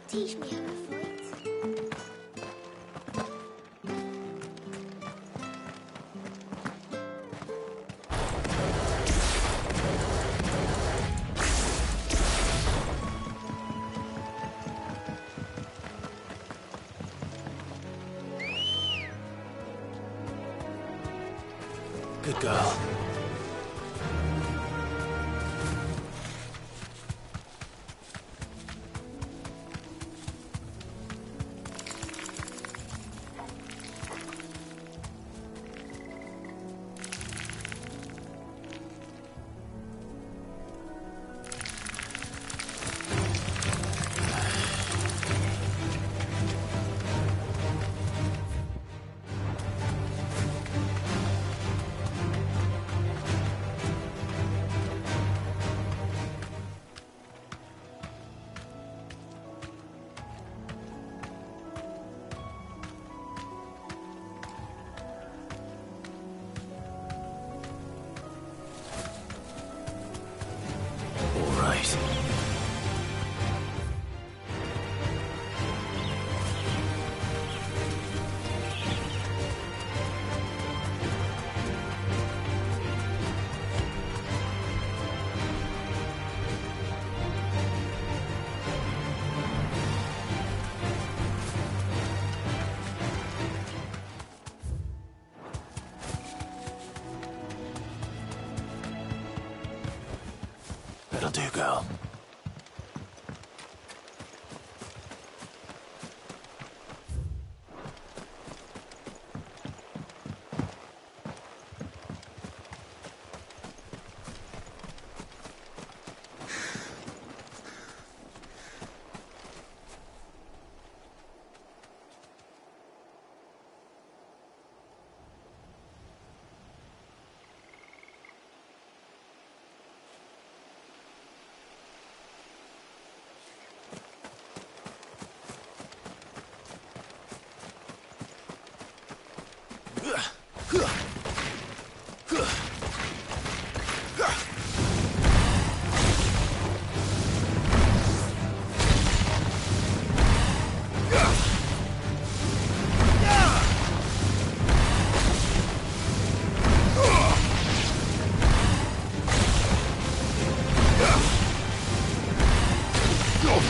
Teach me how to fight. Good girl. That'll do, girl.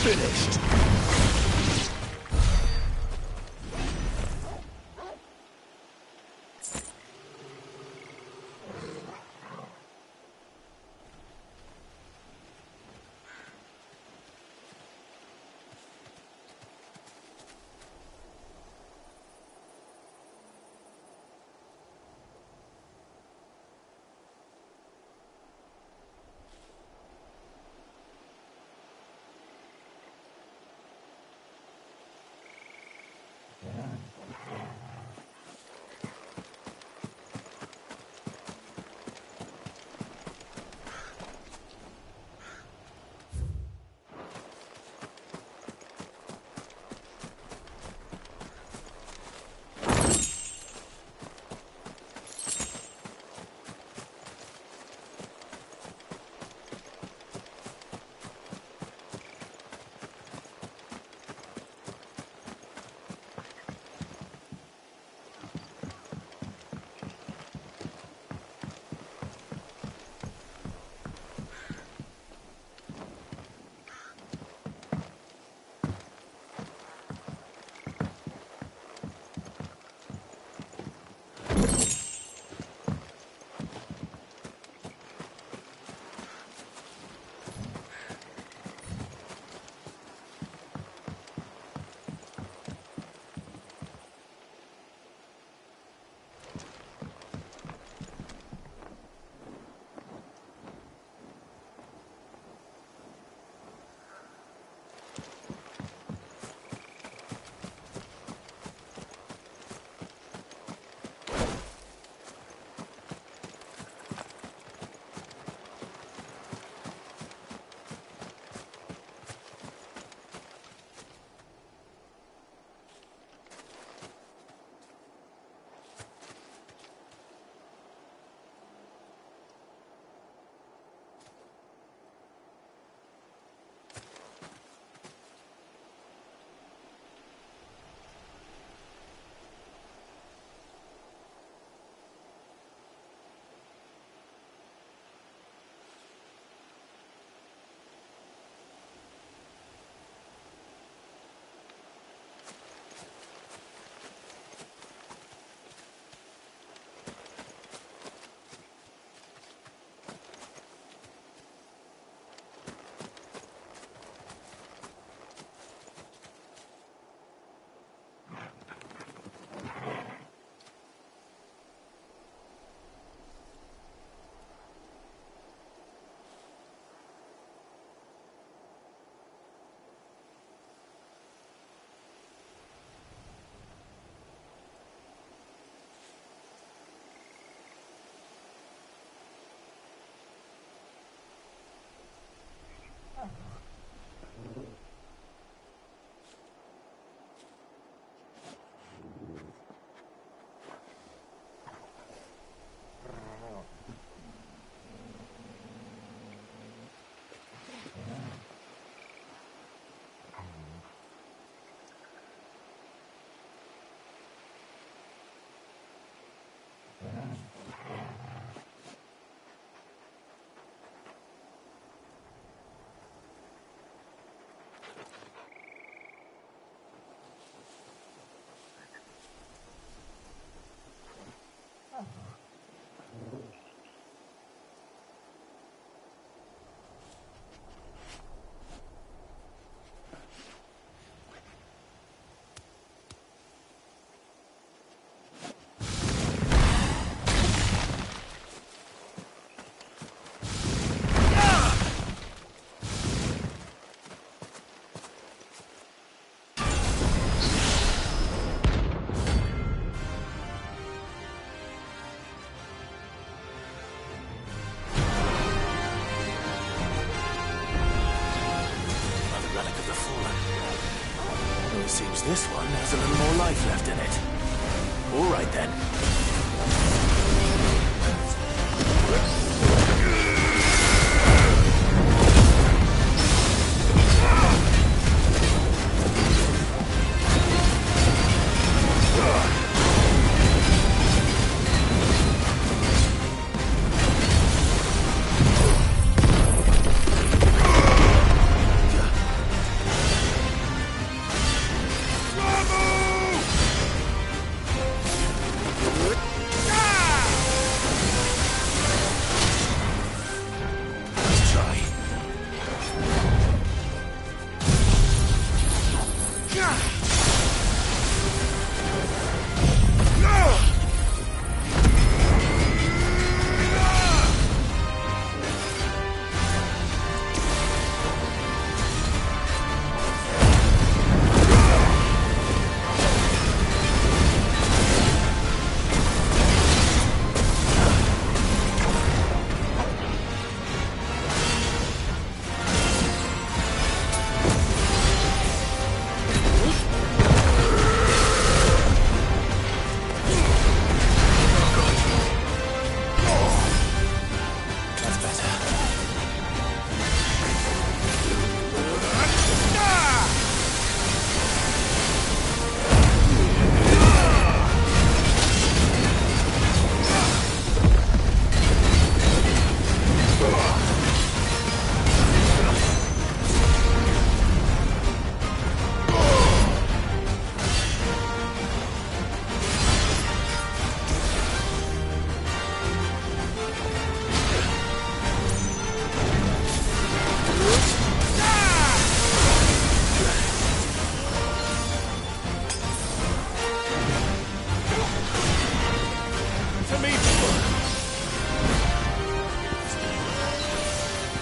Finished. the fallen. It seems this one has a little more life left in it. All right then.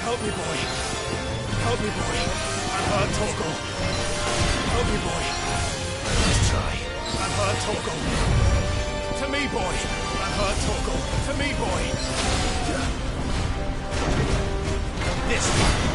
Help me, boy. Help me, boy. I'm hurt, Togo. Help me, boy. Let's try. I'm hurt, Togo. To me, boy. I'm hurt, Togo. To me, boy. This one.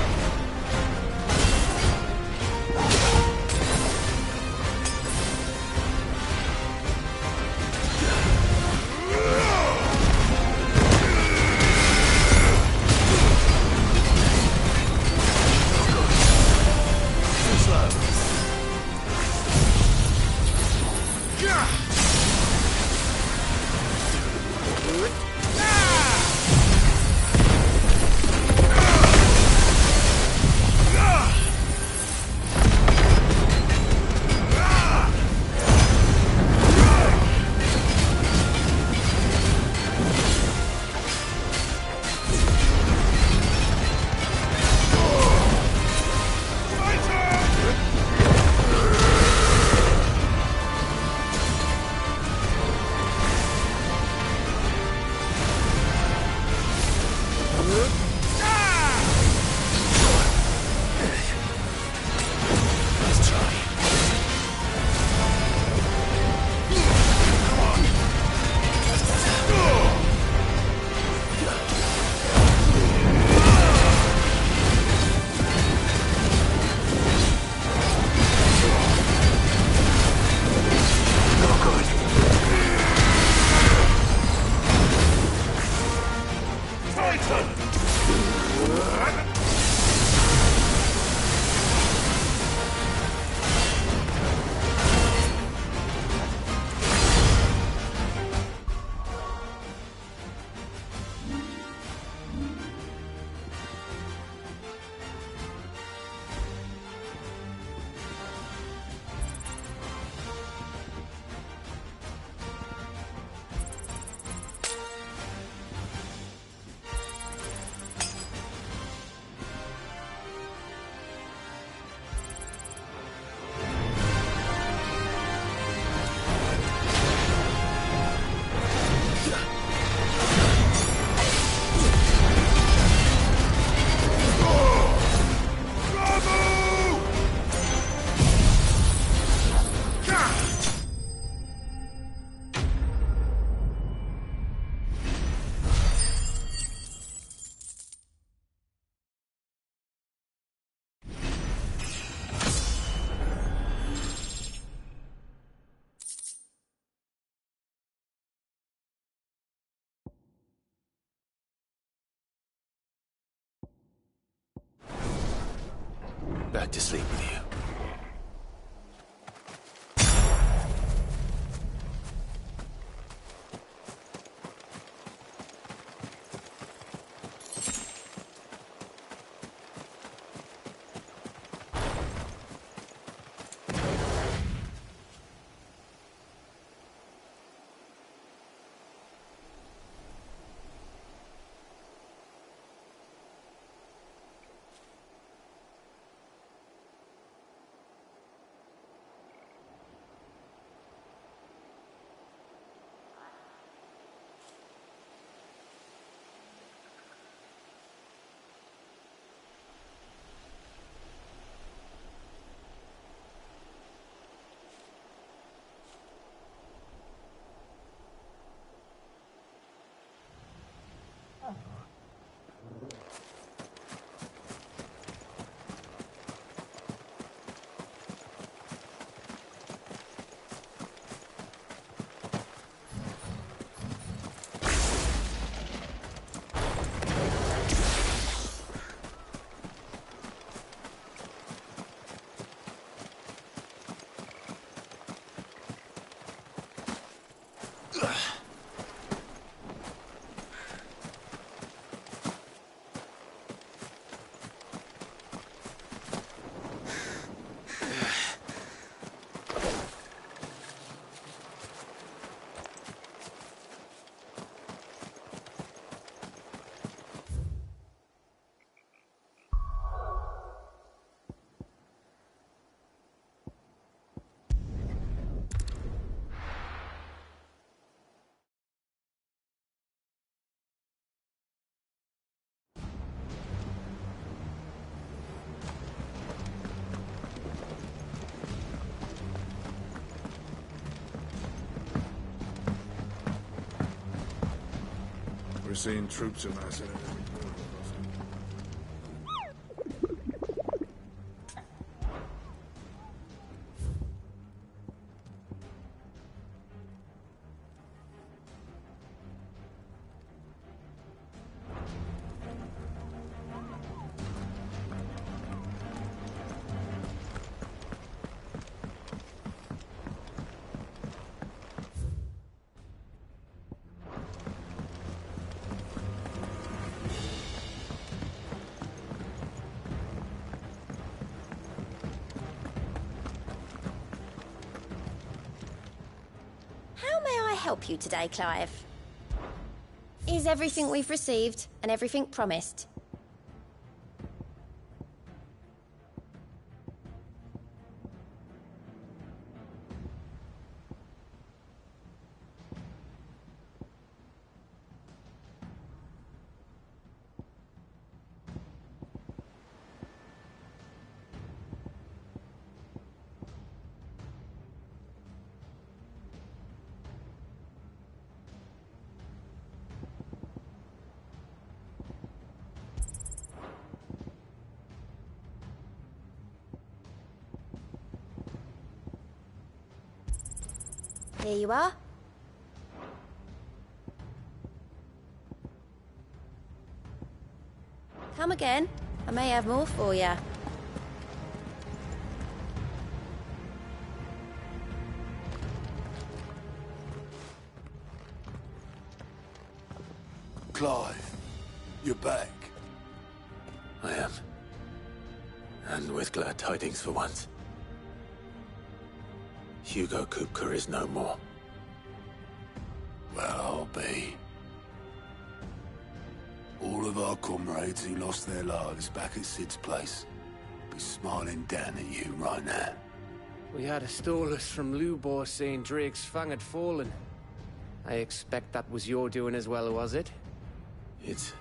Back to sleep with you. We're seeing troops amassing at every corner. Help you today, Clive? Is everything we've received and everything promised? Here you are. Come again. I may have more for you. Clive, you're back. I am. And with glad tidings for once. Hugo Kupka is no more. Well, I'll be. All of our comrades who lost their lives back at Sid's place be smiling down at you right now. We had a stolus from Lubor saying Drake's fang had fallen. I expect that was your doing as well, was it? It's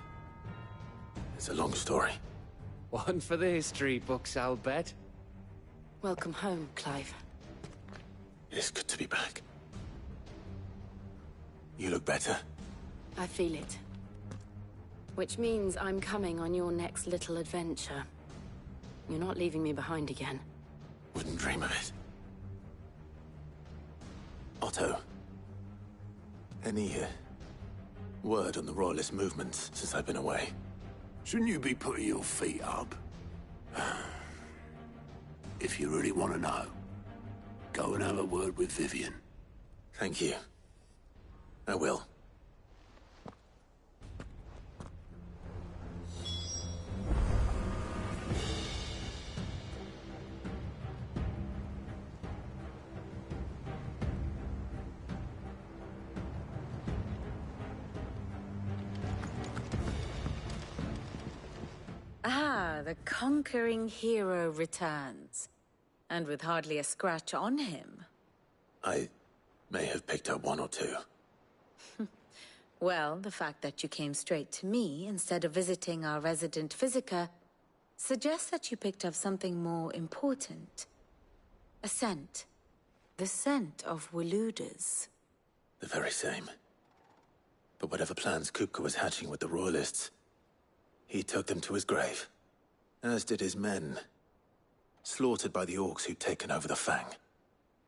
a long story. One for the history books, I'll bet. Welcome home, Clive. It's good to be back. You look better. I feel it. Which means I'm coming on your next little adventure. You're not leaving me behind again. Wouldn't dream of it. Otto. Any word on the Royalist movements since I've been away? Shouldn't you be putting your feet up? If you really want to know, go and have a word with Vivian. Thank you. I will. Ah, the conquering hero returns. And with hardly a scratch on him. I may have picked up one or two. Well, the fact that you came straight to me instead of visiting our resident physiker suggests that you picked up something more important. A scent. The scent of Walooders. The very same. But whatever plans Kupka was hatching with the Royalists, he took them to his grave. As did his men. Slaughtered by the orcs who'd taken over the Fang.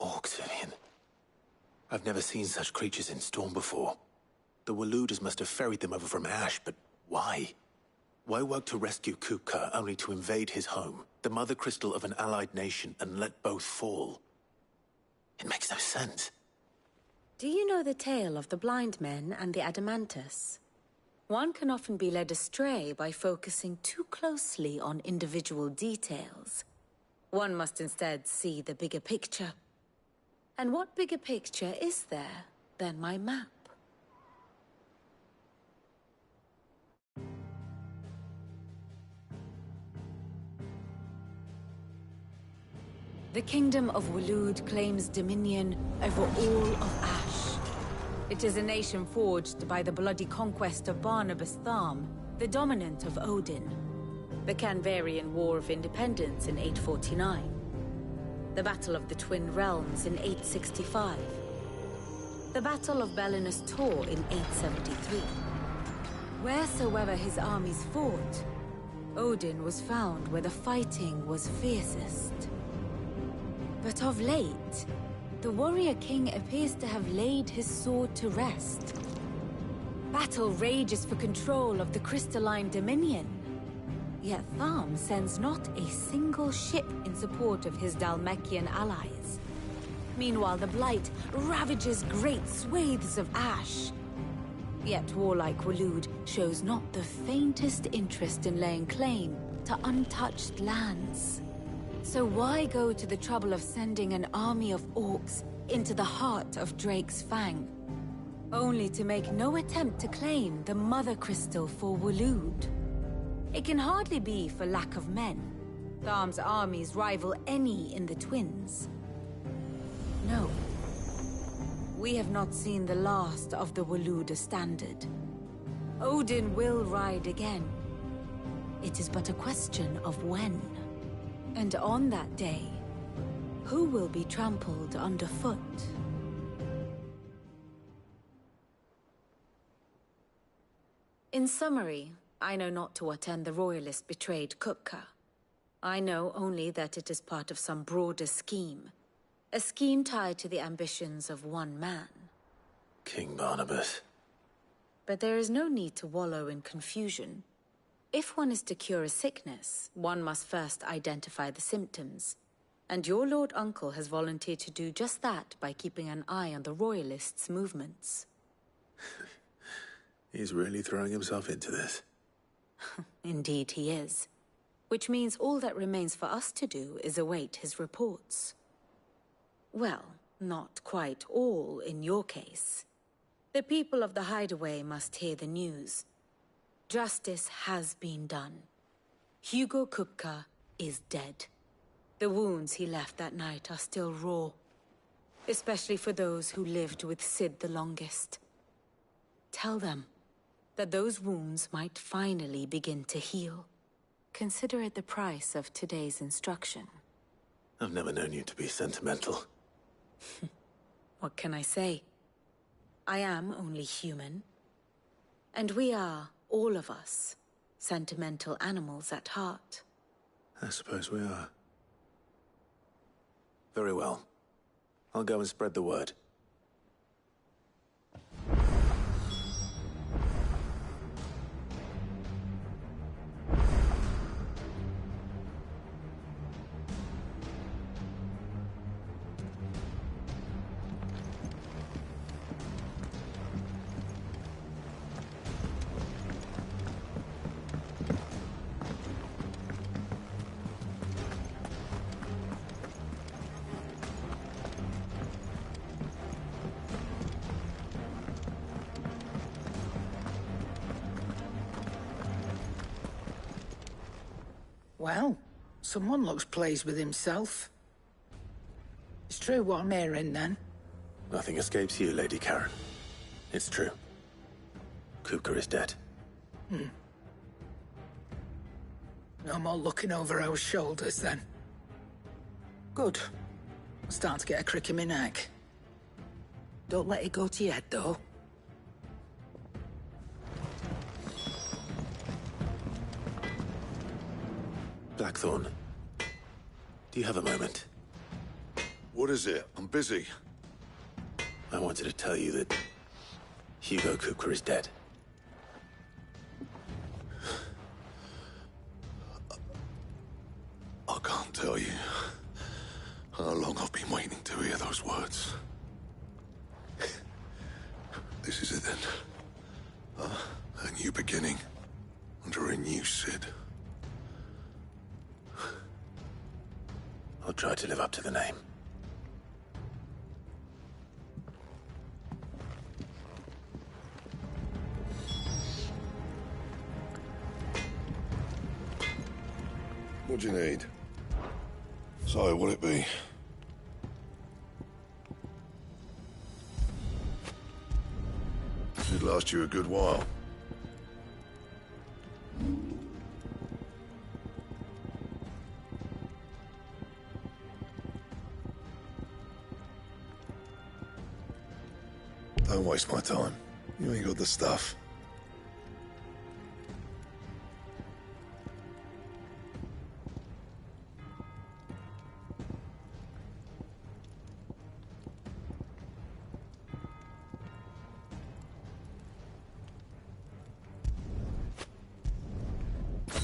Orcs, Vivian. I've never seen such creatures in Storm before. The Walooders must have ferried them over from Ash, but why? Why work to rescue Kupka only to invade his home, the mother crystal of an allied nation, and let both fall? It makes no sense. Do you know the tale of the blind men and the Adamantus? One can often be led astray by focusing too closely on individual details. One must instead see the bigger picture. And what bigger picture is there than my map? The Kingdom of Waloed claims dominion over all of Ash. It is a nation forged by the bloody conquest of Barnabas Tharm, the dominant of Odin. The Canvarian War of Independence in 849. The Battle of the Twin Realms in 865. The Battle of Belinus Tor in 873. Wheresoever his armies fought, Odin was found where the fighting was fiercest. But of late, the warrior king appears to have laid his sword to rest. Battle rages for control of the crystalline dominion. Yet Tharm sends not a single ship in support of his Dhalmekian allies. Meanwhile, the Blight ravages great swathes of Ash. Yet warlike Waloed shows not the faintest interest in laying claim to untouched lands. So why go to the trouble of sending an army of orcs into the heart of Drake's Fang, only to make no attempt to claim the Mother Crystal for Waloed? It can hardly be for lack of men. Tharm's armies rival any in the Twins. No. We have not seen the last of the Walooder standard. Odin will ride again. It is but a question of when. And on that day, who will be trampled underfoot? In summary, I know not to what end the Royalists betrayed Kupka. I know only that it is part of some broader scheme. A scheme tied to the ambitions of one man. King Barnabas. But there is no need to wallow in confusion. If one is to cure a sickness, one must first identify the symptoms. And your Lord Uncle has volunteered to do just that by keeping an eye on the Royalists' movements. He's really throwing himself into this. Indeed he is. Which means all that remains for us to do is await his reports. Well, not quite all in your case. The people of the Hideaway must hear the news. Justice has been done. Hugo Kupka is dead. The wounds he left that night are still raw. Especially for those who lived with Sid the longest. Tell them that those wounds might finally begin to heal. Consider it the price of today's instruction. I've never known you to be sentimental. What can I say? I am only human. And we are, all of us, sentimental animals at heart. I suppose we are. Very well. I'll go and spread the word. Well, someone looks pleased with himself. It's true what I'm hearing, then. Nothing escapes you, Lady Karen. It's true. Kupka is dead. No more looking over our shoulders, then. Good. I'm starting to get a crick in my neck. Don't let it go to your head, though. Blackthorn, do you have a moment? What is it? I'm busy. I wanted to tell you that Hugo Kupka is dead. I can't tell you how long I've been waiting to hear those words. This is it then. A new beginning under a new Cid. I'll try to live up to the name. What do you need? So, what'll it be? Should last you a good while. Don't waste my time. You ain't got the stuff.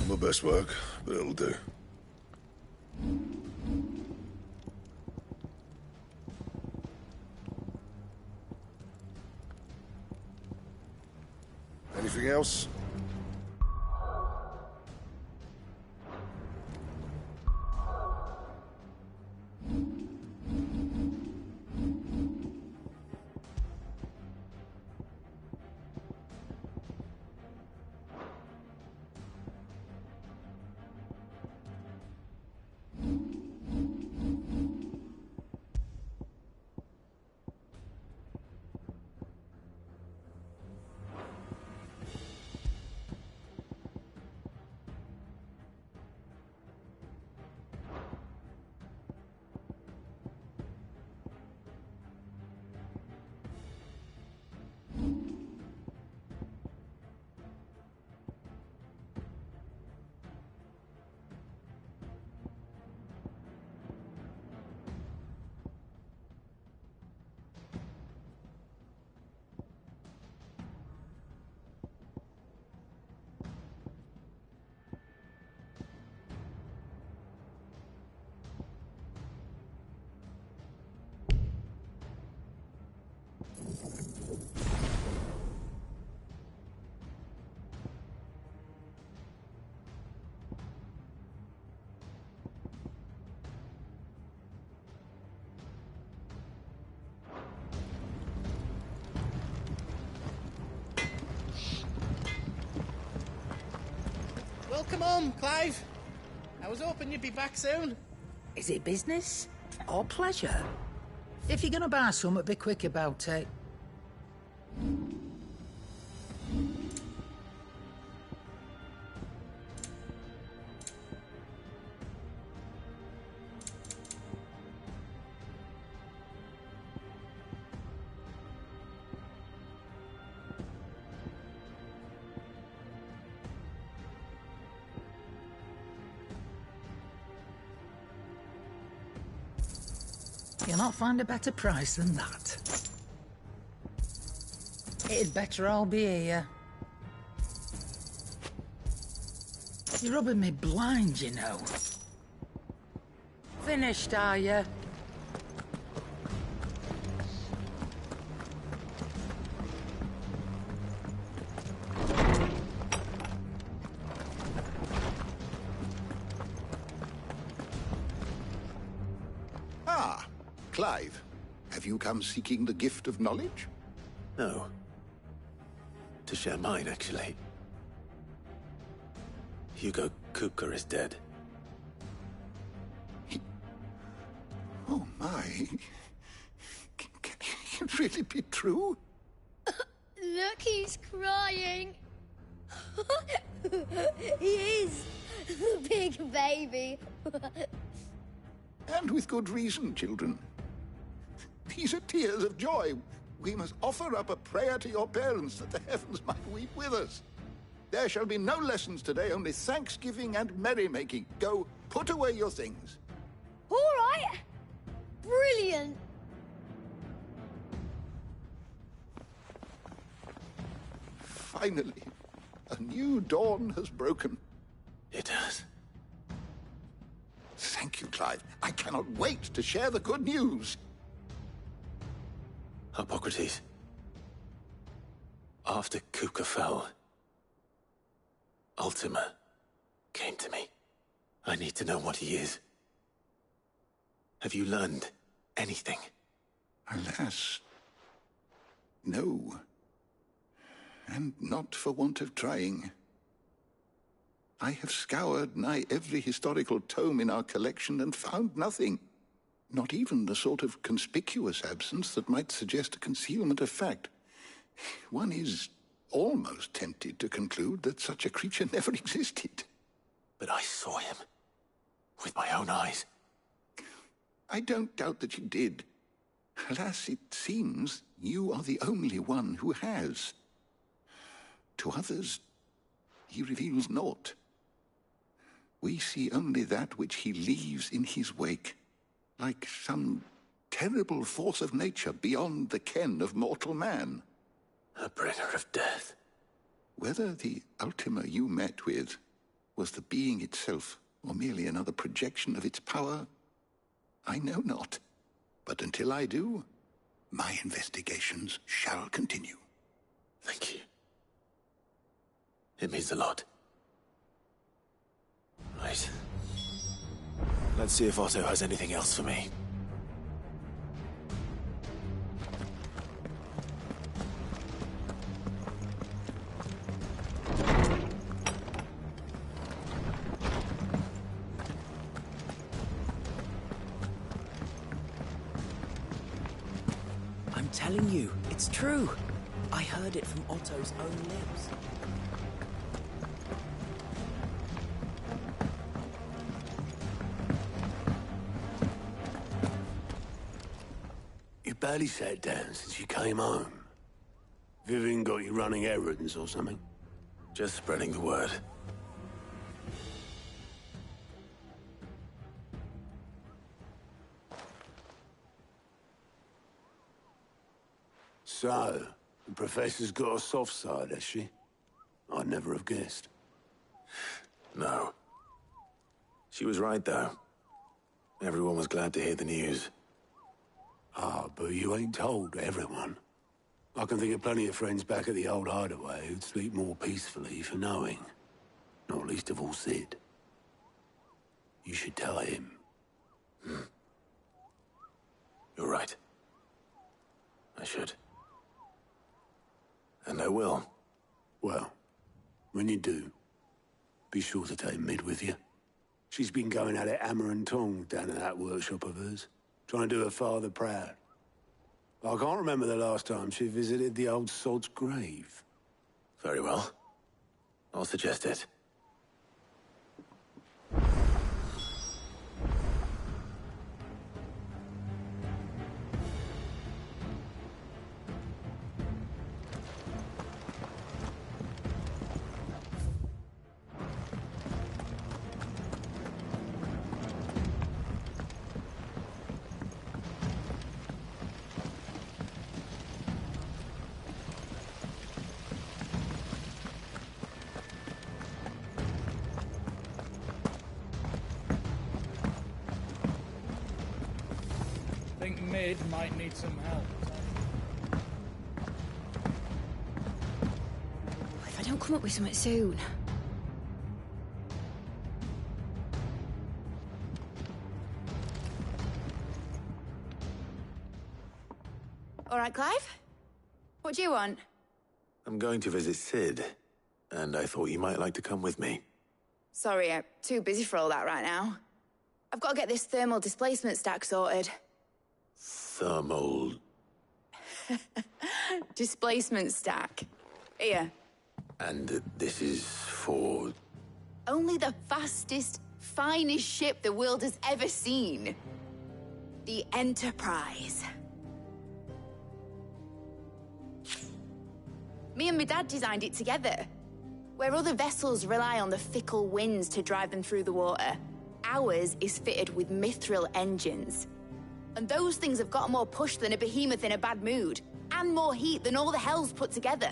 My best work, but it'll do. Anything else? Welcome home, Clive. I was hoping you'd be back soon. Is it business or pleasure? If you're gonna buy something, be quick about it. You'll not find a better price than that. It'd better all be here. You're rubbing me blind, you know. Finished, are you? Clive, have you come seeking the gift of knowledge? No. To share mine, actually. Hugo Kupka is dead. My... Can it really be true? Look, he's crying. He is. The big baby. And with good reason, children. These are tears of joy. We must offer up a prayer to your parents that the heavens might weep with us. There shall be no lessons today, only thanksgiving and merrymaking. Go, put away your things. All right. Brilliant. Finally, a new dawn has broken. It has. Thank you, Clive. I cannot wait to share the good news. Hippocrates. After Kuka fell, Ultima came to me. I need to know what he is. Have you learned anything? Alas, no. And not for want of trying. I have scoured nigh every historical tome in our collection and found nothing. Not even the sort of conspicuous absence that might suggest a concealment of fact. One is almost tempted to conclude that such a creature never existed. But I saw him. With my own eyes. I don't doubt that you did. Alas, it seems you are the only one who has. To others, he reveals naught. We see only that which he leaves in his wake, like some terrible force of nature beyond the ken of mortal man. A bringer of death. Whether the Ultima you met with was the being itself, or merely another projection of its power, I know not. But until I do, my investigations shall continue. Thank you. It means a lot. Right. Let's see if Otto has anything else for me. I'm telling you, it's true. I heard it from Otto's own lips. You barely sat down since you came home. Vivian got you running errands or something? Just spreading the word. So, the Professor's got a soft side, has she? I'd never have guessed. No. She was right, though. Everyone was glad to hear the news. Ah, but you ain't told everyone. I can think of plenty of friends back at the old hideaway who'd sleep more peacefully for knowing. Not least of all Sid. You should tell him. You're right. I should. And I will. Well, when you do, be sure to take Mid with you. She's been going at it hammer and tong down at that workshop of hers, trying to do her father proud. I can't remember the last time she visited the old sod's grave. Very well. I'll suggest it. Think Mid might need some help. If I don't come up with something soon. All right, Clive? What do you want? I'm going to visit Sid, and I thought you might like to come with me. Sorry, I'm too busy for all that right now. I've got to get this thermal displacement stack sorted. Thermal... Displacement stack. Here. And this is for... Only the fastest, finest ship the world has ever seen. The Enterprise. Me and my dad designed it together. Where other vessels rely on the fickle winds to drive them through the water, ours is fitted with mithril engines. And those things have got more push than a behemoth in a bad mood, and more heat than all the hells put together.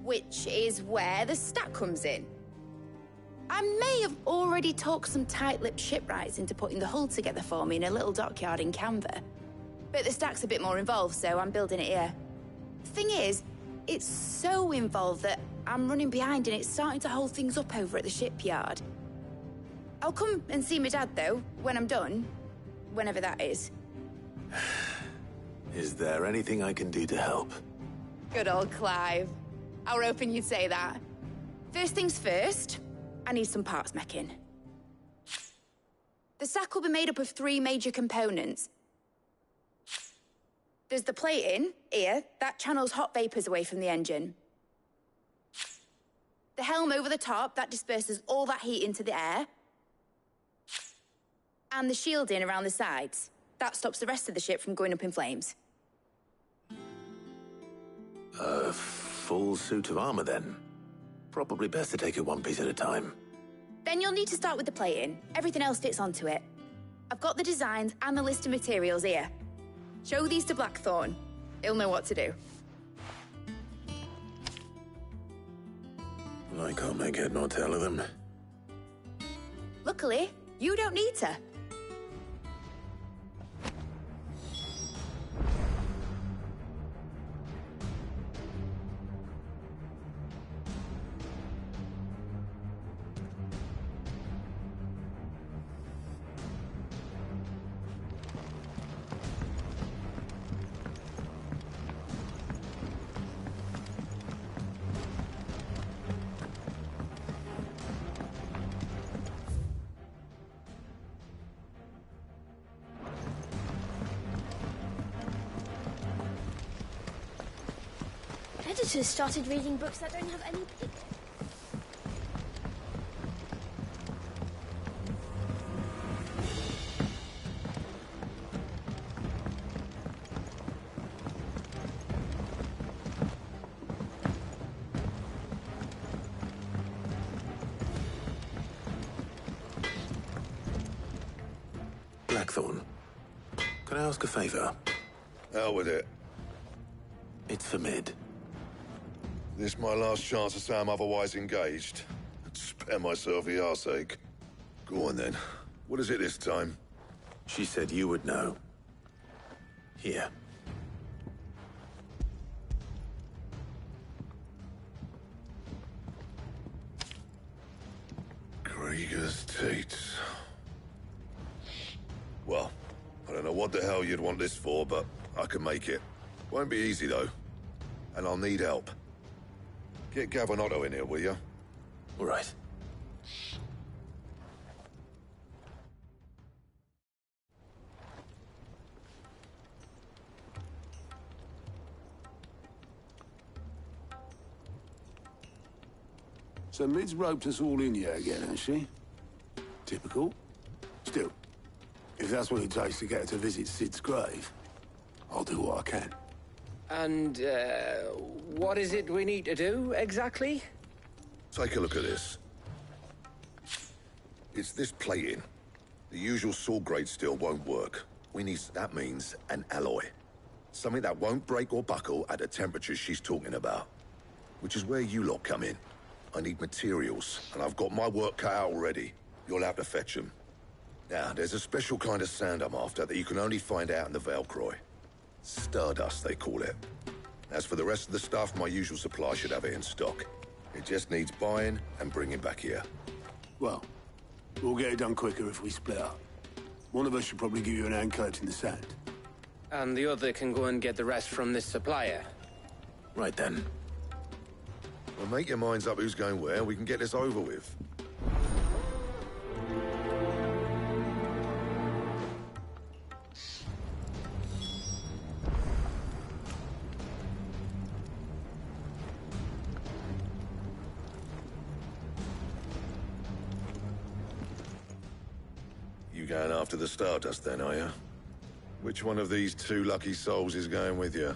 Which is where the stack comes in. I may have already talked some tight-lipped shipwrights into putting the hull together for me in a little dockyard in Canva. But the stack's a bit more involved, so I'm building it here. Thing is, it's so involved that I'm running behind and it's starting to hold things up over at the shipyard. I'll come and see my dad, though, when I'm done. Whenever that is. Is there anything I can do to help? Good old Clive. I were hoping you'd say that. First things first, I need some parts meching. The sack will be made up of 3 major components. There's the plating, here, that channels hot vapors away from the engine. The helm over the top, that disperses all that heat into the air. And the shielding around the sides. That stops the rest of the ship from going up in flames. A full suit of armor, then? Probably best to take it one piece at a time. Then you'll need to start with the plating. Everything else fits onto it. I've got the designs and the list of materials here. Show these to Blackthorn. He'll know what to do. I can't make head nor tail of them. Luckily, you don't need to. Editors started reading books that don't have any pictures. Blackthorn, can I ask a favor? Out with it. It's for Mid. This my last chance to say I'm otherwise engaged. Spare myself the arseache. Go on then. What is it this time? She said you would know. Here. Krieger's Tates. Well, I don't know what the hell you'd want this for, but I can make it. Won't be easy, though. And I'll need help. Get Gavin Otto in here, will you? All right. So Mid's roped us all in here again, has she? Typical. Still, if that's what it takes to get her to visit Sid's grave, I'll do what I can. And, what is it we need to do, exactly? Take a look at this. It's this plating. The usual sword grade steel won't work. That means an alloy. Something that won't break or buckle at the temperatures she's talking about. Which is where you lot come in. I need materials, and I've got my work cut out already. You'll have to fetch them. Now, there's a special kind of sand I'm after that you can only find out in the Valcroy. Stardust, they call it. As for the rest of the stuff, my usual supply should have it in stock. It just needs buying and bringing back here. Well, we'll get it done quicker if we split up. One of us should probably give you an hand collecting the sand. And the other can go and get the rest from this supplier. Right then. Well, make your minds up who's going where, and we can get this over with. going after the Stardust then, are you? Which one of these two lucky souls is going with you?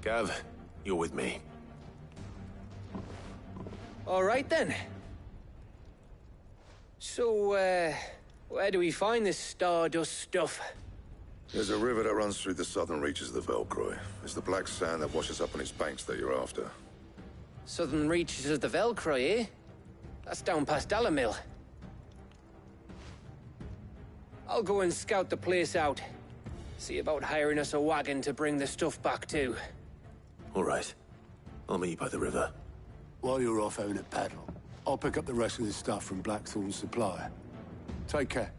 Gav, you're with me. All right then. So, where do we find this Stardust stuff? There's a river that runs through the southern reaches of the Velcroy. It's the black sand that washes up on its banks that you're after. Southern reaches of the Velcroy, eh? That's down past Alamil. I'll go and scout the place out. See about hiring us a wagon to bring the stuff back to. All right. I'll meet you by the river. While you're off having a paddle, I'll pick up the rest of the stuff from Blackthorn's supplier. Take care.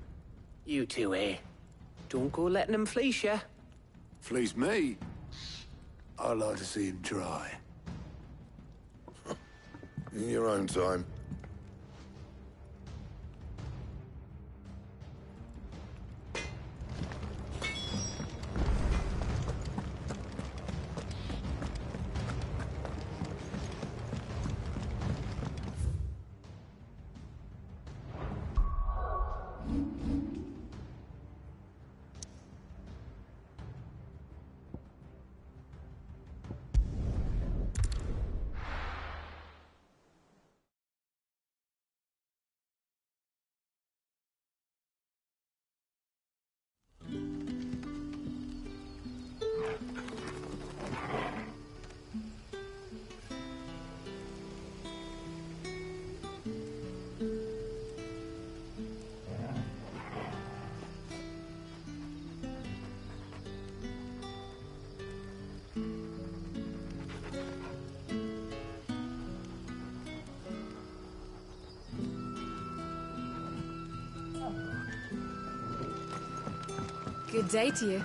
You two, eh? Don't go letting them fleece ya. Fleece me? I'd like to see him try. In your own time. Good day to you.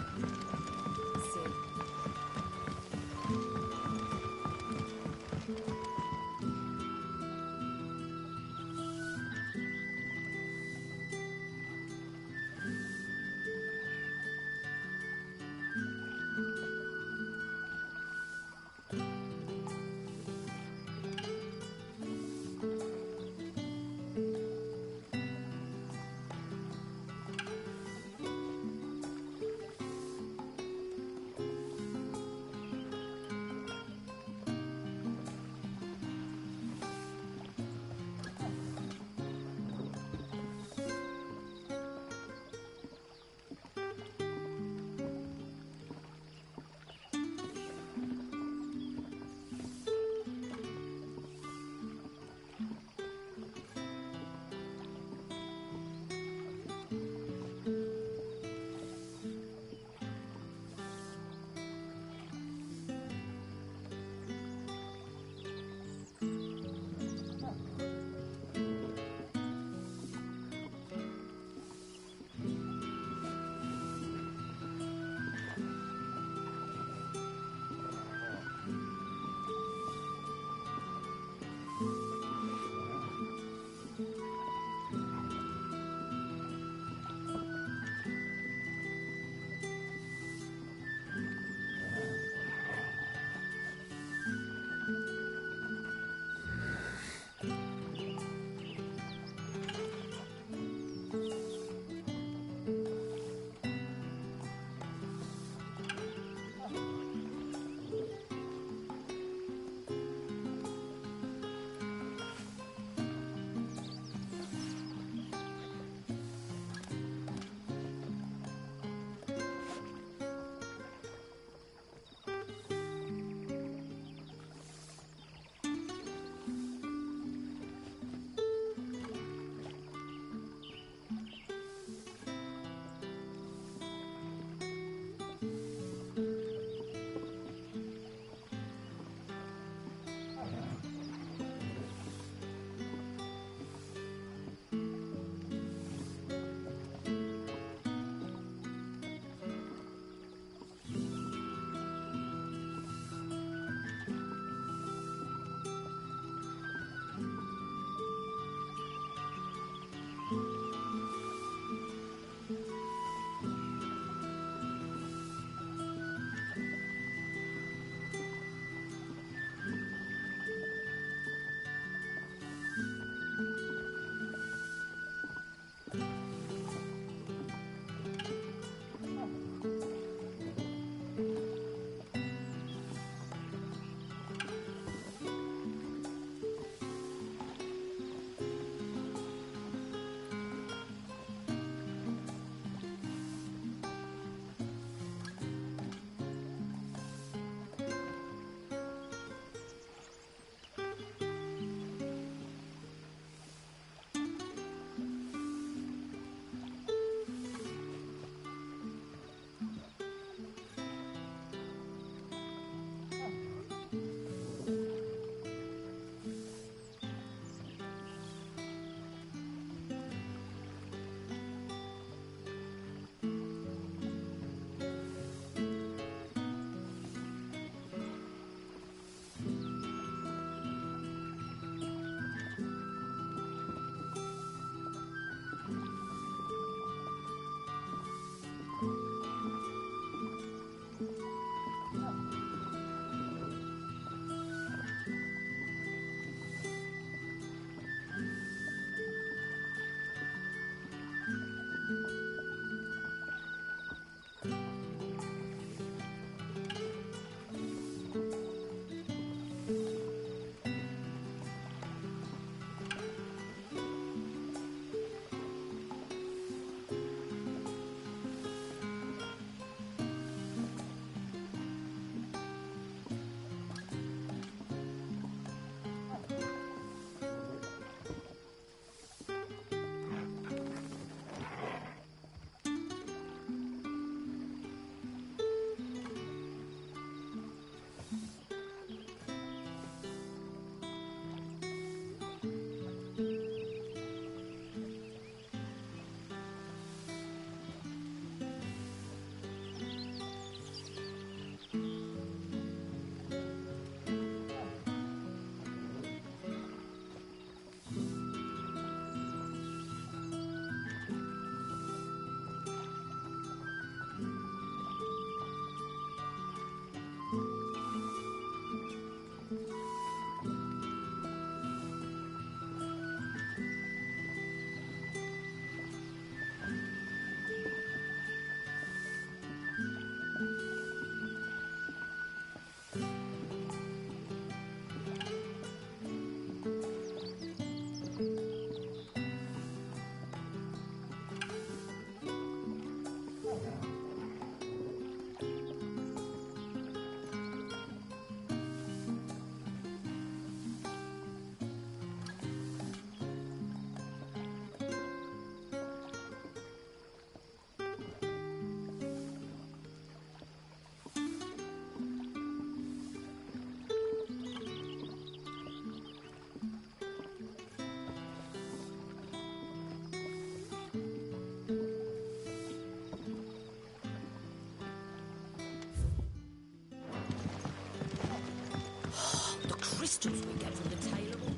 crystals we get from the tail of all...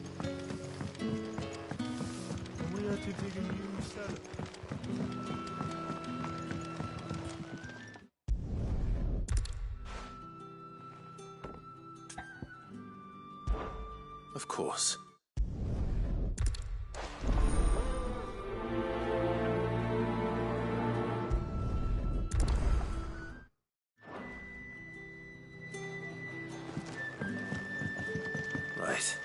Where to dig a new cellar? Of course. Right.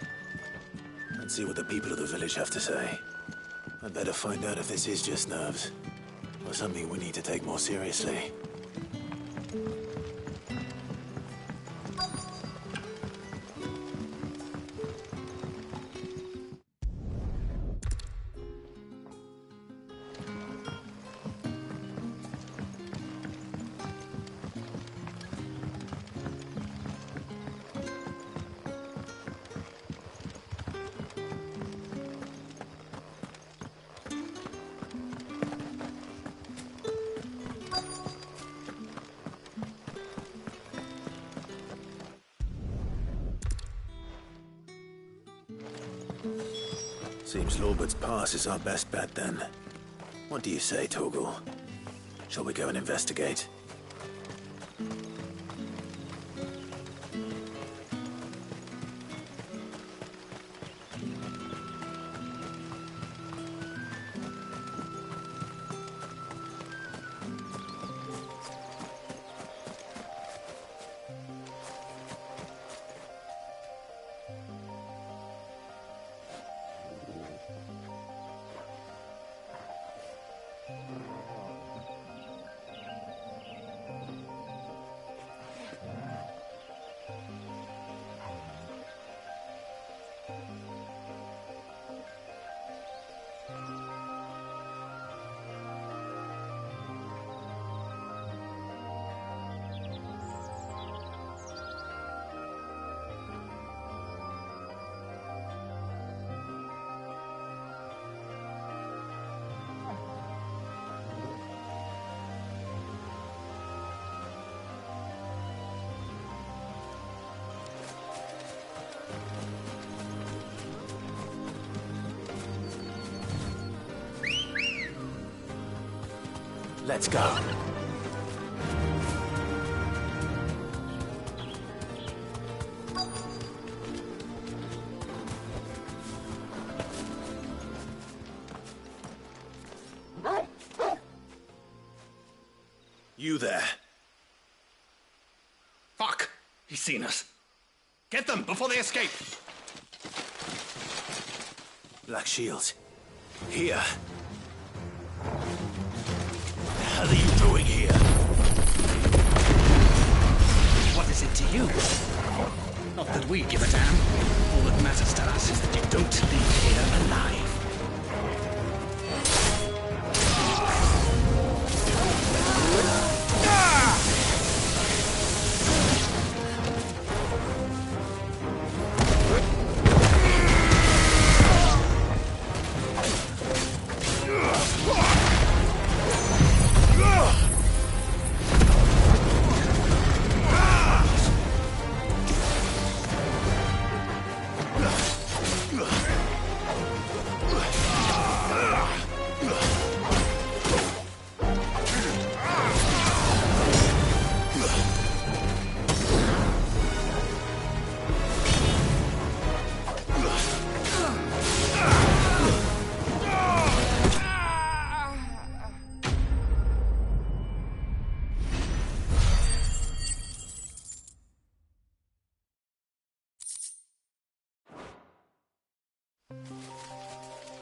Let's see what the people of the village have to say. I'd better find out if this is just nerves, or something we need to take more seriously. Seems Lorbert's Pass is our best bet, then. What do you say, Torgal? Shall we go and investigate? Let's go. You there. Fuck! He's seen us. Get them before they escape! Black Shield. Here. What are you doing here? What is it to you? Not that we give a damn. All that matters to us is that you don't leave here alive.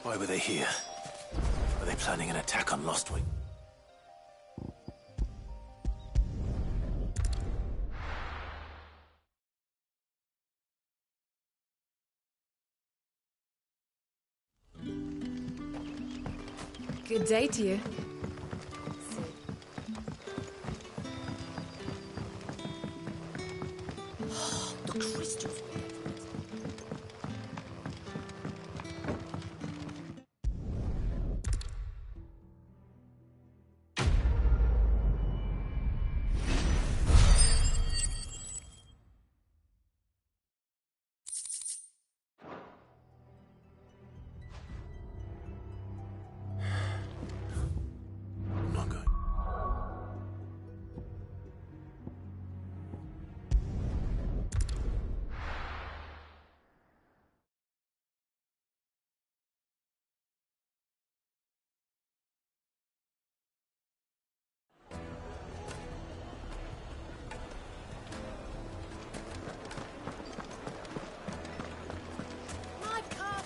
Why were they here? Were they planning an attack on Lostwing? Good day to you. The crystals.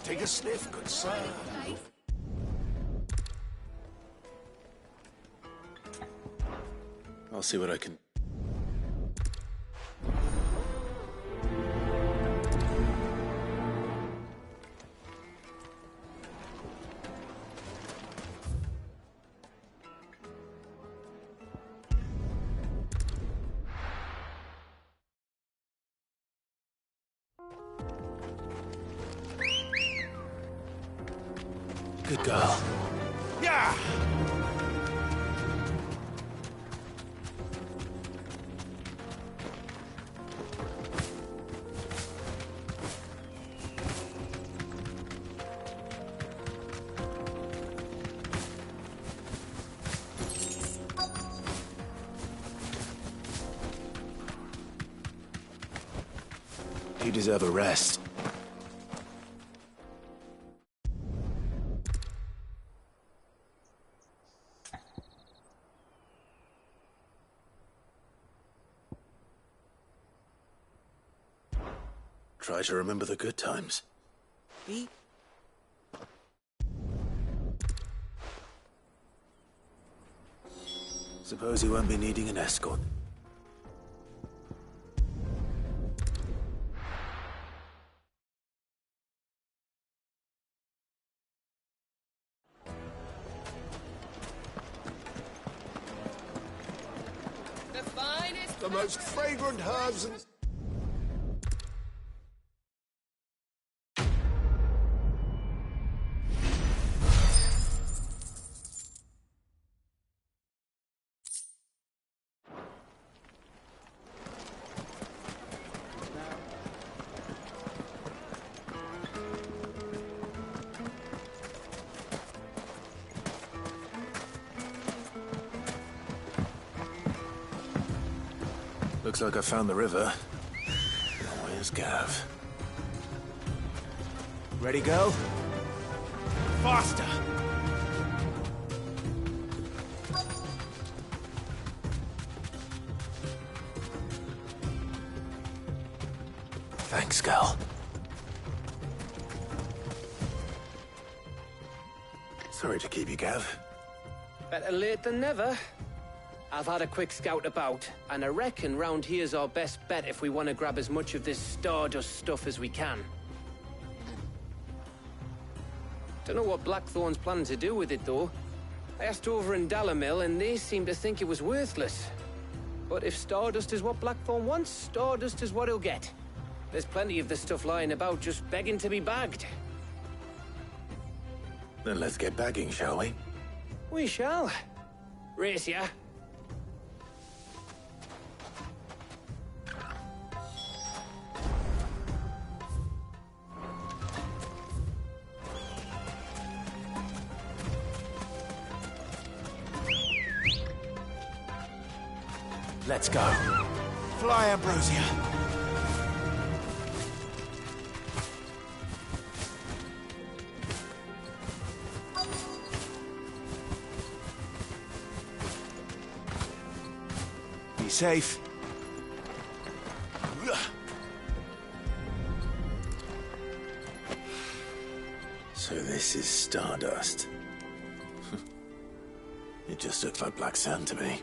Take a sniff, good sir. I'll see what I can... Good girl. Yeah! You deserve a rest. Try to remember the good times. Be Suppose you won't be needing an escort. The finest, The most fragrant herbs and... Looks like I found the river. Where's Gav? Ready, go? Faster! Thanks, Gal. Sorry to keep you, Gav. Better late than never. I've had a quick scout about, and I reckon round here's our best bet if we want to grab as much of this Stardust stuff as we can. Don't know what Blackthorn's planning to do with it, though. I asked over in Dalamil, and they seem to think it was worthless. But if Stardust is what Blackthorn wants, Stardust is what he'll get. There's plenty of this stuff lying about, just begging to be bagged. Then let's get bagging, shall we? We shall. Race ya. Let's go. Fly, Ambrosia. Be safe. So this is Stardust. It just looks like black sand to me.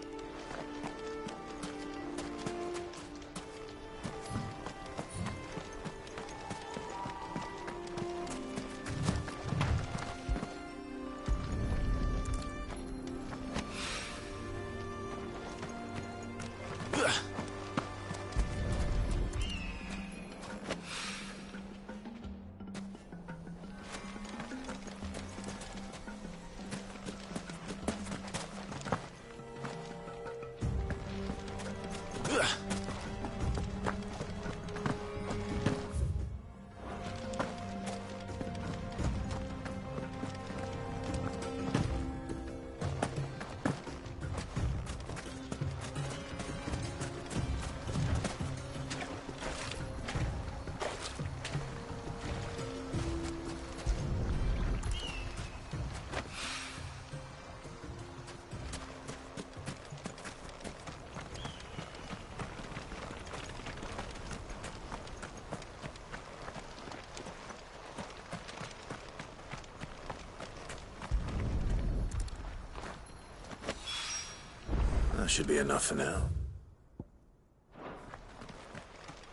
That should be enough for now.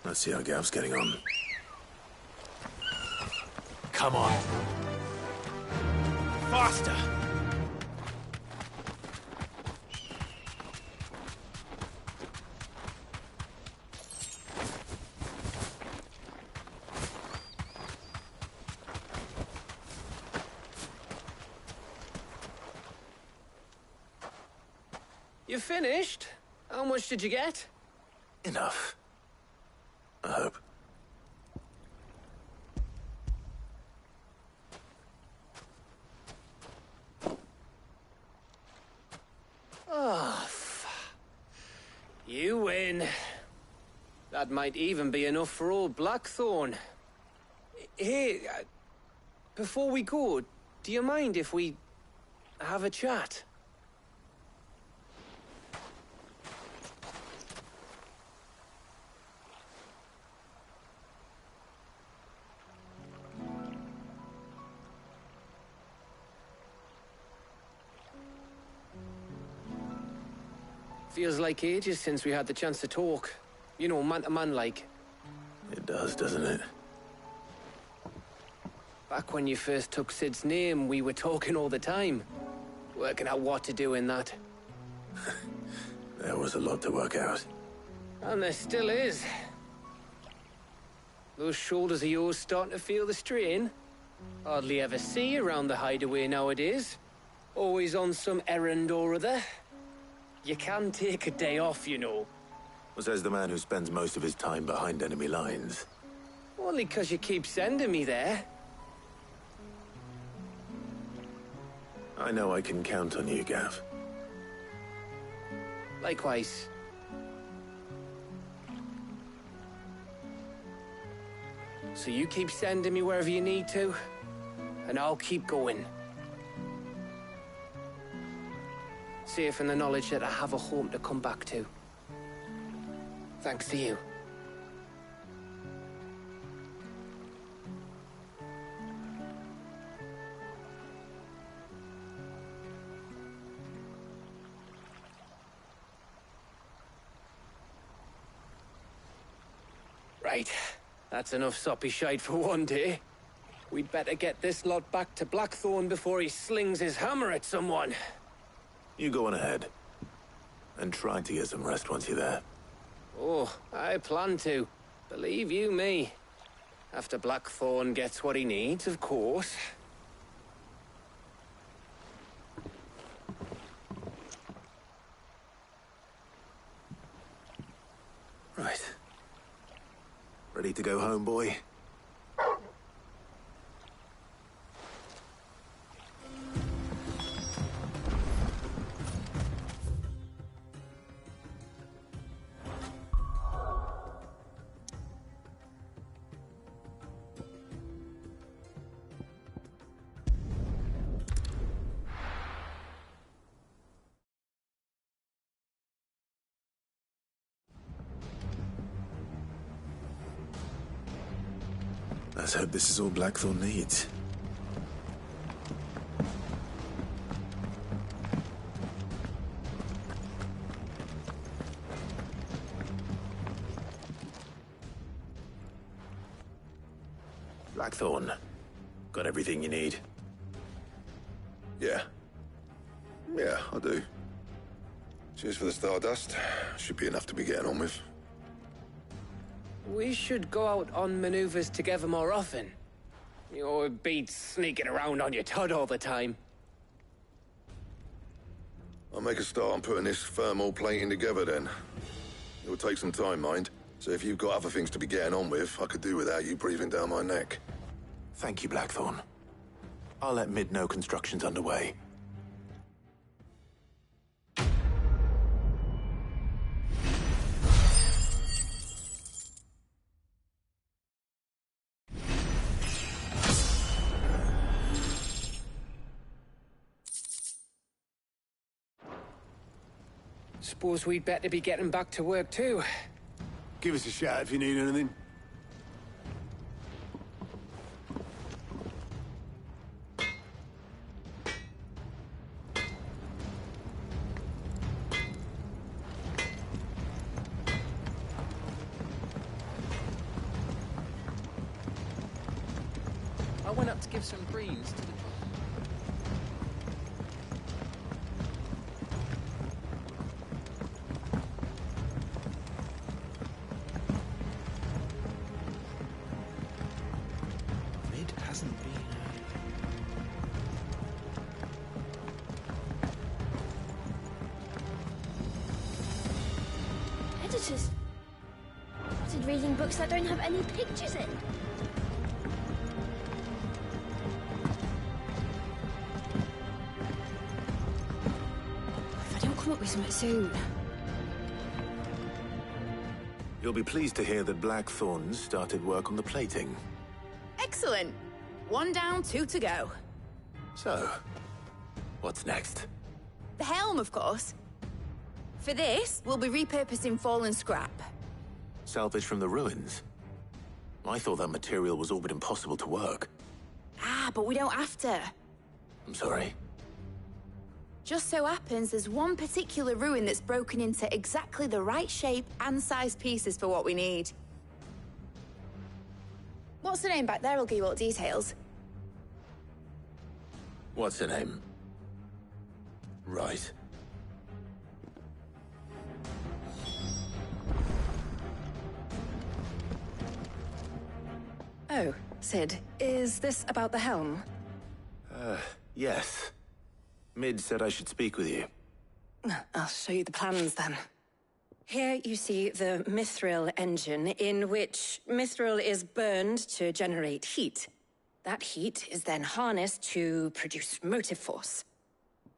Let's see how Gav's getting on. Come on. Faster! You finished? How much did you get? Enough. I hope. Oh, you win. That might even be enough for old Blackthorn. Hey, before we go, do you mind if we have a chat? Feels like ages since we had the chance to talk. You know, man to man like. It does, doesn't it? Back when you first took Sid's name, we were talking all the time. Working out what to do in that. There was a lot to work out. And there still is. Those shoulders of yours starting to feel the strain. Hardly ever see you around the hideaway nowadays. Always on some errand or other. You can take a day off, you know. Says the man who spends most of his time behind enemy lines. Only 'cause you keep sending me there. I know I can count on you, Gav. Likewise. So you keep sending me wherever you need to, and I'll keep going. Safe in the knowledge that I have a home to come back to. Thanks to you. Right. That's enough soppy shite for one day. We'd better get this lot back to Blackthorn before he slings his hammer at someone. You go on ahead. And try to get some rest once you're there. Oh, I plan to. Believe you me. After Blackthorn gets what he needs, of course. Right. Ready to go home, boy? Let's hope this is all Blackthorn needs. Blackthorn, got everything you need? Yeah. Yeah, I do. Cheers for the Stardust. Should be enough to be getting on with. We should go out on maneuvers together more often. You know, it beats sneaking around on your Todd all the time. I'll make a start on putting this thermal plating together then. It'll take some time, mind. So if you've got other things to be getting on with, I could do without you breathing down my neck. Thank you, Blackthorn. I'll let Mid know construction's underway. Suppose we'd better be getting back to work too. Give us a shout if you need anything. went up to give some greens to the... Mid hasn't been... Editors. Started reading books that don't have any pictures in. If I don't come up with something soon. You'll be pleased to hear that Blackthorn started work on the plating. Excellent. 1 down, 2 to go. So, what's next? The helm, of course. For this, we'll be repurposing fallen scrap. Salvage from the ruins? I thought that material was all but impossible to work. Ah, but we don't have to. I'm sorry. Just so happens there's one particular ruin that's broken into exactly the right shape and size pieces for what we need. What's the name back there? I'll give you all the details. What's her name? Right. Oh, Sid, is this about the helm? Yes. Mid said I should speak with you. I'll show you the plans then. Here you see the mithril engine, in which mithril is burned to generate heat. That heat is then harnessed to produce motive force.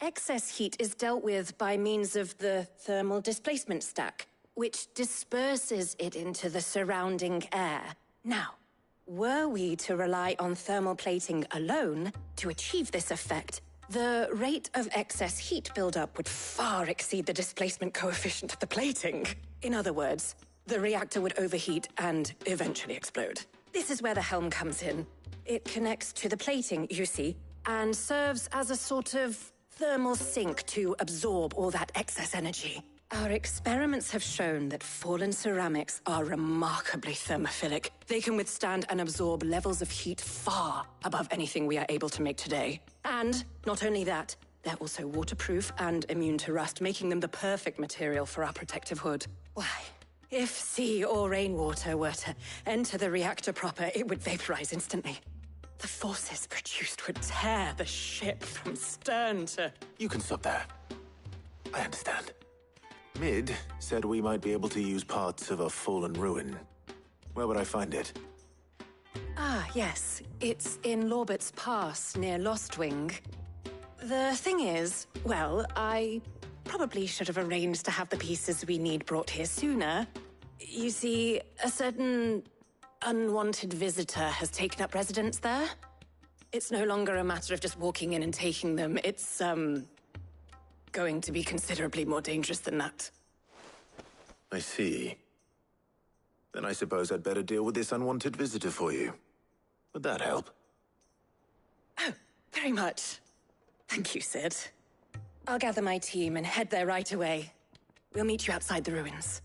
Excess heat is dealt with by means of the thermal displacement stack, which disperses it into the surrounding air. Now, were we to rely on thermal plating alone to achieve this effect, the rate of excess heat buildup would far exceed the displacement coefficient of the plating. In other words, the reactor would overheat and eventually explode. This is where the helm comes in. It connects to the plating, you see, and serves as a sort of thermal sink to absorb all that excess energy. Our experiments have shown that fallen ceramics are remarkably thermophilic. They can withstand and absorb levels of heat far above anything we are able to make today. And not only that, they're also waterproof and immune to rust, making them the perfect material for our protective hood. Why, if sea or rainwater were to enter the reactor proper, it would vaporize instantly. The forces produced would tear the ship from stern to... You can stop there. I understand. Mid said we might be able to use parts of a fallen ruin. Where would I find it? Ah, yes. It's in Lorbert's Pass, near Lostwing. The thing is, well, I probably should have arranged to have the pieces we need brought here sooner. You see, a certain unwanted visitor has taken up residence there. It's no longer a matter of just walking in and taking them. It's, going to be considerably more dangerous than that. I see. Then I suppose I'd better deal with this unwanted visitor for you. Would that help? Oh, very much. Thank you, Sid. I'll gather my team and head there right away. We'll meet you outside the ruins.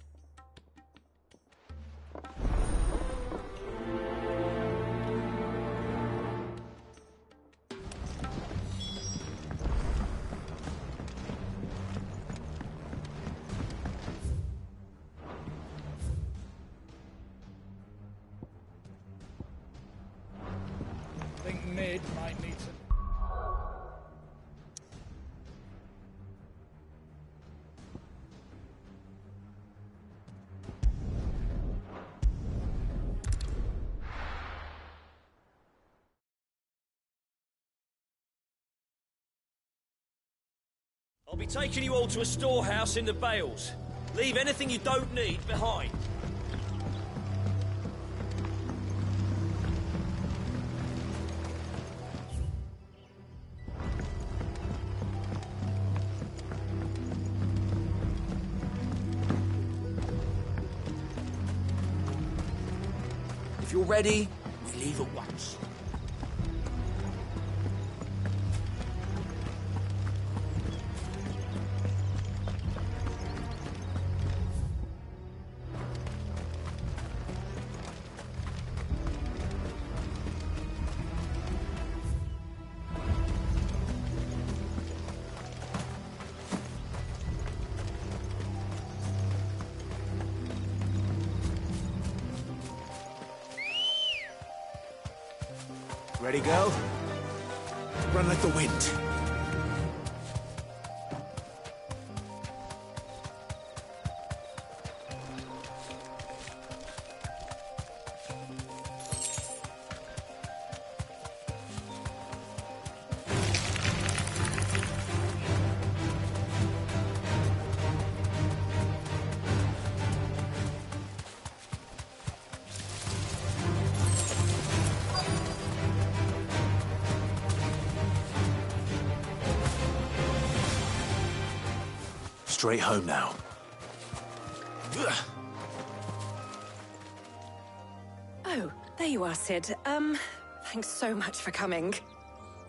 I think Mid might need to... I'll be taking you all to a storehouse in the Bales. Leave anything you don't need behind. If you're ready, we leave at once. Ready, girl? Run like the wind. Straight home now. Oh, there you are, Sid. Thanks so much for coming.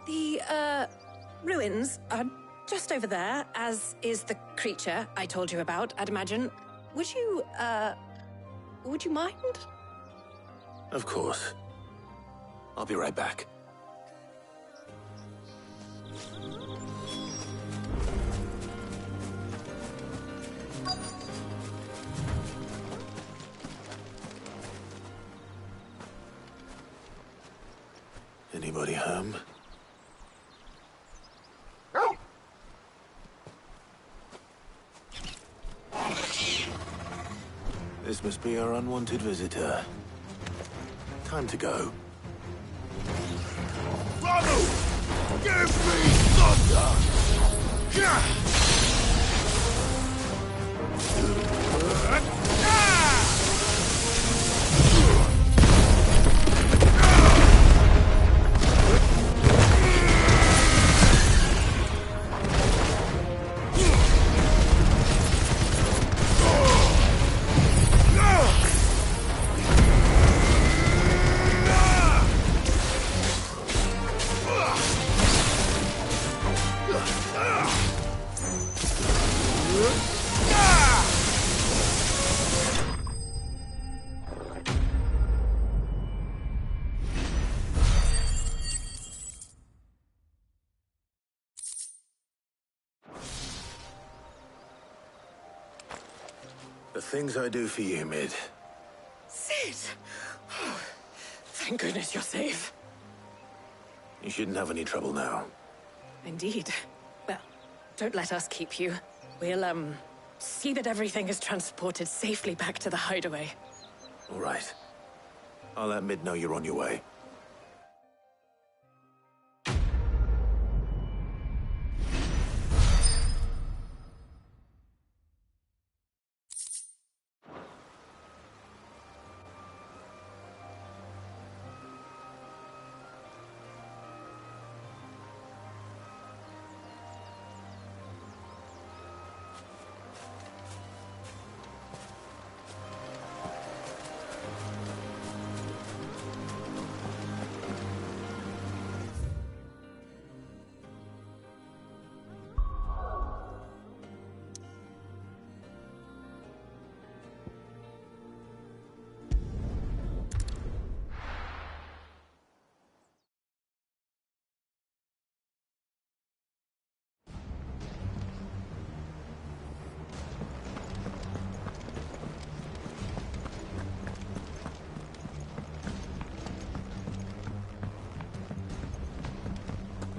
The, ruins are just over there, as is the creature I told you about, I'd imagine. Would you mind? Of course. I'll be right back. Anybody home? This must be our unwanted visitor. Time to go. Ronald! Give me thunder! The things I do for you, Mid. Sid! Oh, thank goodness you're safe. You shouldn't have any trouble now. Indeed. Well, don't let us keep you. We'll, see that everything is transported safely back to the hideaway. All right. I'll let Mid know you're on your way.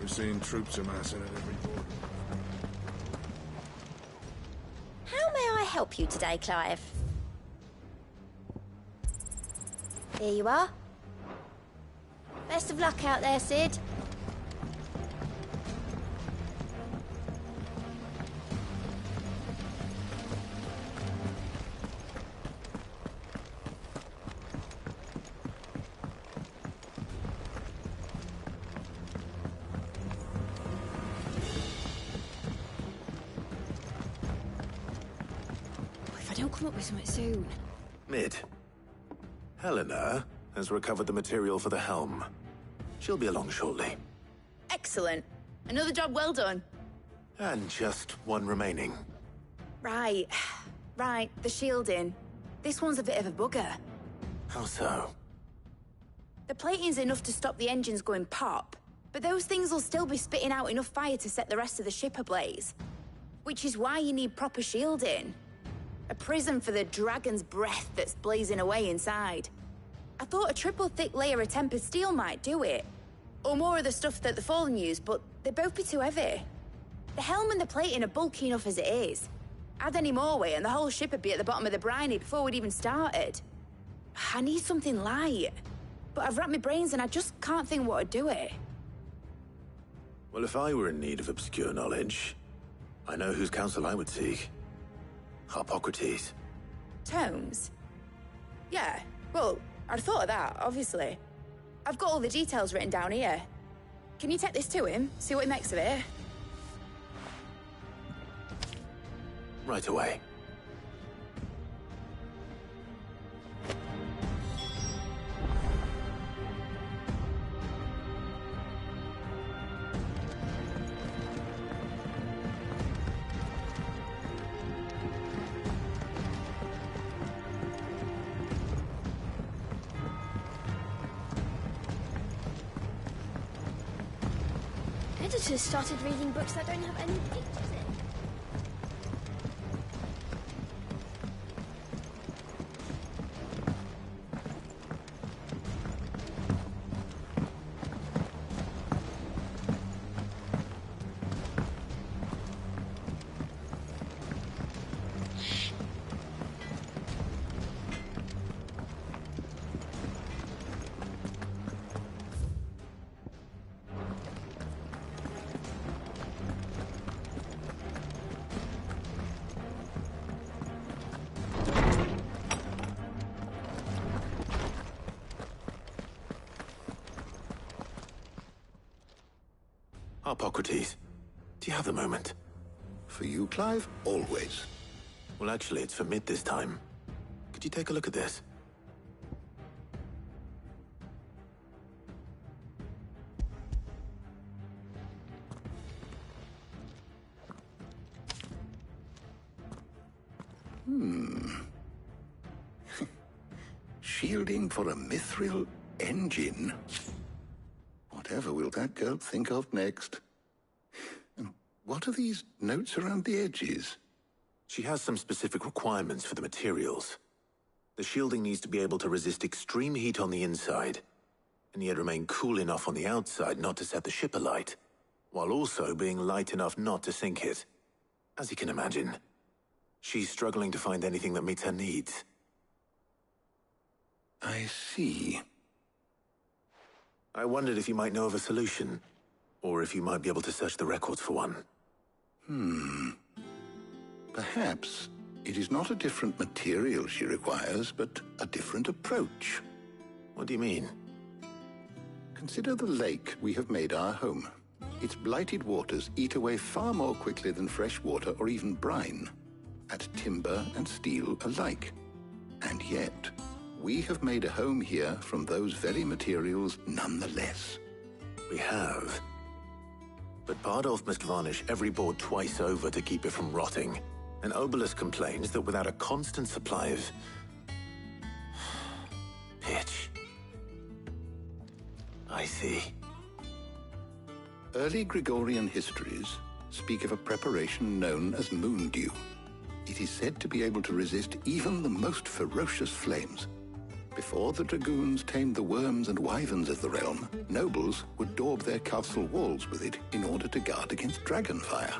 Seeing troops amassing at every border. How may I help you today, Clive? Here you are. Best of luck out there, Sid. Come up with something soon. Mid. Helena has recovered the material for the helm. She'll be along shortly. Excellent. Another job well done. And just one remaining. Right. Right, the shielding. This one's a bit of a bugger. How so? The plating's enough to stop the engines going pop, but those things will still be spitting out enough fire to set the rest of the ship ablaze. Which is why you need proper shielding. A prison for the dragon's breath that's blazing away inside. I thought a triple thick layer of tempered steel might do it, Or more of the stuff that the Fallen use, but they'd both be too heavy. The helm and the plating are bulky enough as it is. Add any more weight and the whole ship would be at the bottom of the briny before we'd even started. I need something light. But I've racked my brains and I just can't think what would do it. Well, if I were in need of obscure knowledge, I know whose counsel I would seek. Harpocrates. Tomes? Yeah, well, I'd thought of that, obviously. I've got all the details written down here. Can you take this to him, see what he makes of it? Right away. Editors started reading books that don't have any pictures in. Harpocrates, do you have a moment? For you, Clive, always. Well, actually, it's for mid this time. Could you take a look at this? Shielding for a mithril engine? Whatever will that girl think of next? And what are these notes around the edges? She has some specific requirements for the materials. The shielding needs to be able to resist extreme heat on the inside, and yet remain cool enough on the outside not to set the ship alight, while also being light enough not to sink it. As you can imagine, she's struggling to find anything that meets her needs. I see. I wondered if you might know of a solution, or if you might be able to search the records for one. Perhaps it is not a different material she requires, but a different approach. What do you mean? Consider the lake we have made our home. Its blighted waters eat away far more quickly than fresh water or even brine, at timber and steel alike. And yet, we have made a home here from those very materials nonetheless. We have. But Bardolph must varnish every board twice over to keep it from rotting. And Obelus complains that without a constant supply of pitch. I see. Early Gregorian histories speak of a preparation known as moon dew. It is said to be able to resist even the most ferocious flames. Before the dragoons tamed the worms and wyverns of the realm, nobles would daub their castle walls with it in order to guard against dragonfire.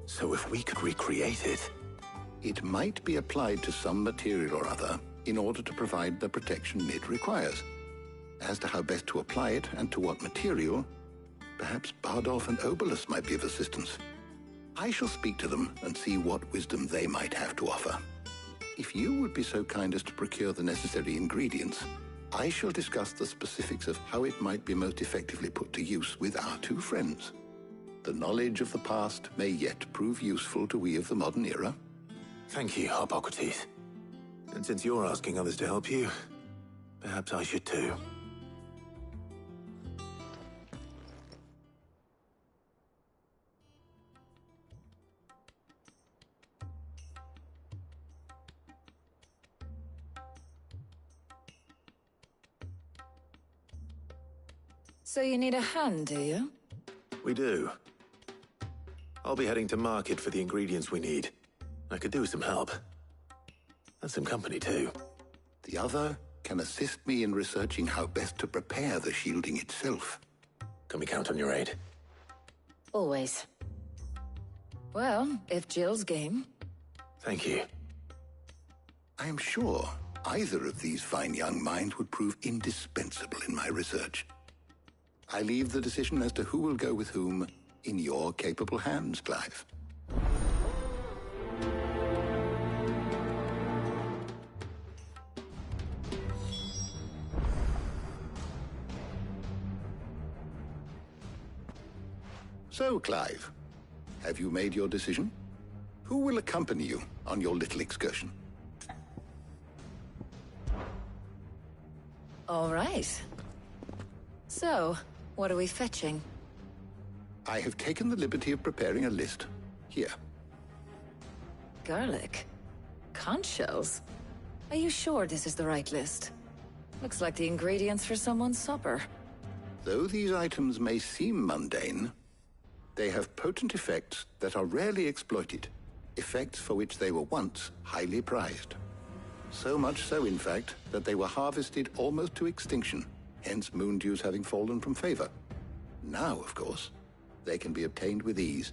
So if we could recreate it... It might be applied to some material or other in order to provide the protection it requires. As to how best to apply it and to what material, perhaps Bardolph and Obelus might be of assistance. I shall speak to them and see what wisdom they might have to offer. If you would be so kind as to procure the necessary ingredients, I shall discuss the specifics of how it might be most effectively put to use with our two friends. The knowledge of the past may yet prove useful to we of the modern era. Thank you, Harpocrates. And since you're asking others to help you, perhaps I should too. So you need a hand, do you? We do. I'll be heading to market for the ingredients we need. I could do with some help. And some company, too. The other can assist me in researching how best to prepare the shielding itself. Can we count on your aid? Always. Well, if Jill's game. Thank you. I am sure either of these fine young minds would prove indispensable in my research. I leave the decision as to who will go with whom in your capable hands, Clive. So, Clive, have you made your decision? Who will accompany you on your little excursion? All right. So, what are we fetching? I have taken the liberty of preparing a list. Here. Garlic? Conch shells? Are you sure this is the right list? Looks like the ingredients for someone's supper. Though these items may seem mundane, they have potent effects that are rarely exploited, effects for which they were once highly prized. So much so, in fact, that they were harvested almost to extinction, hence moon dews having fallen from favor. Now, of course, they can be obtained with ease.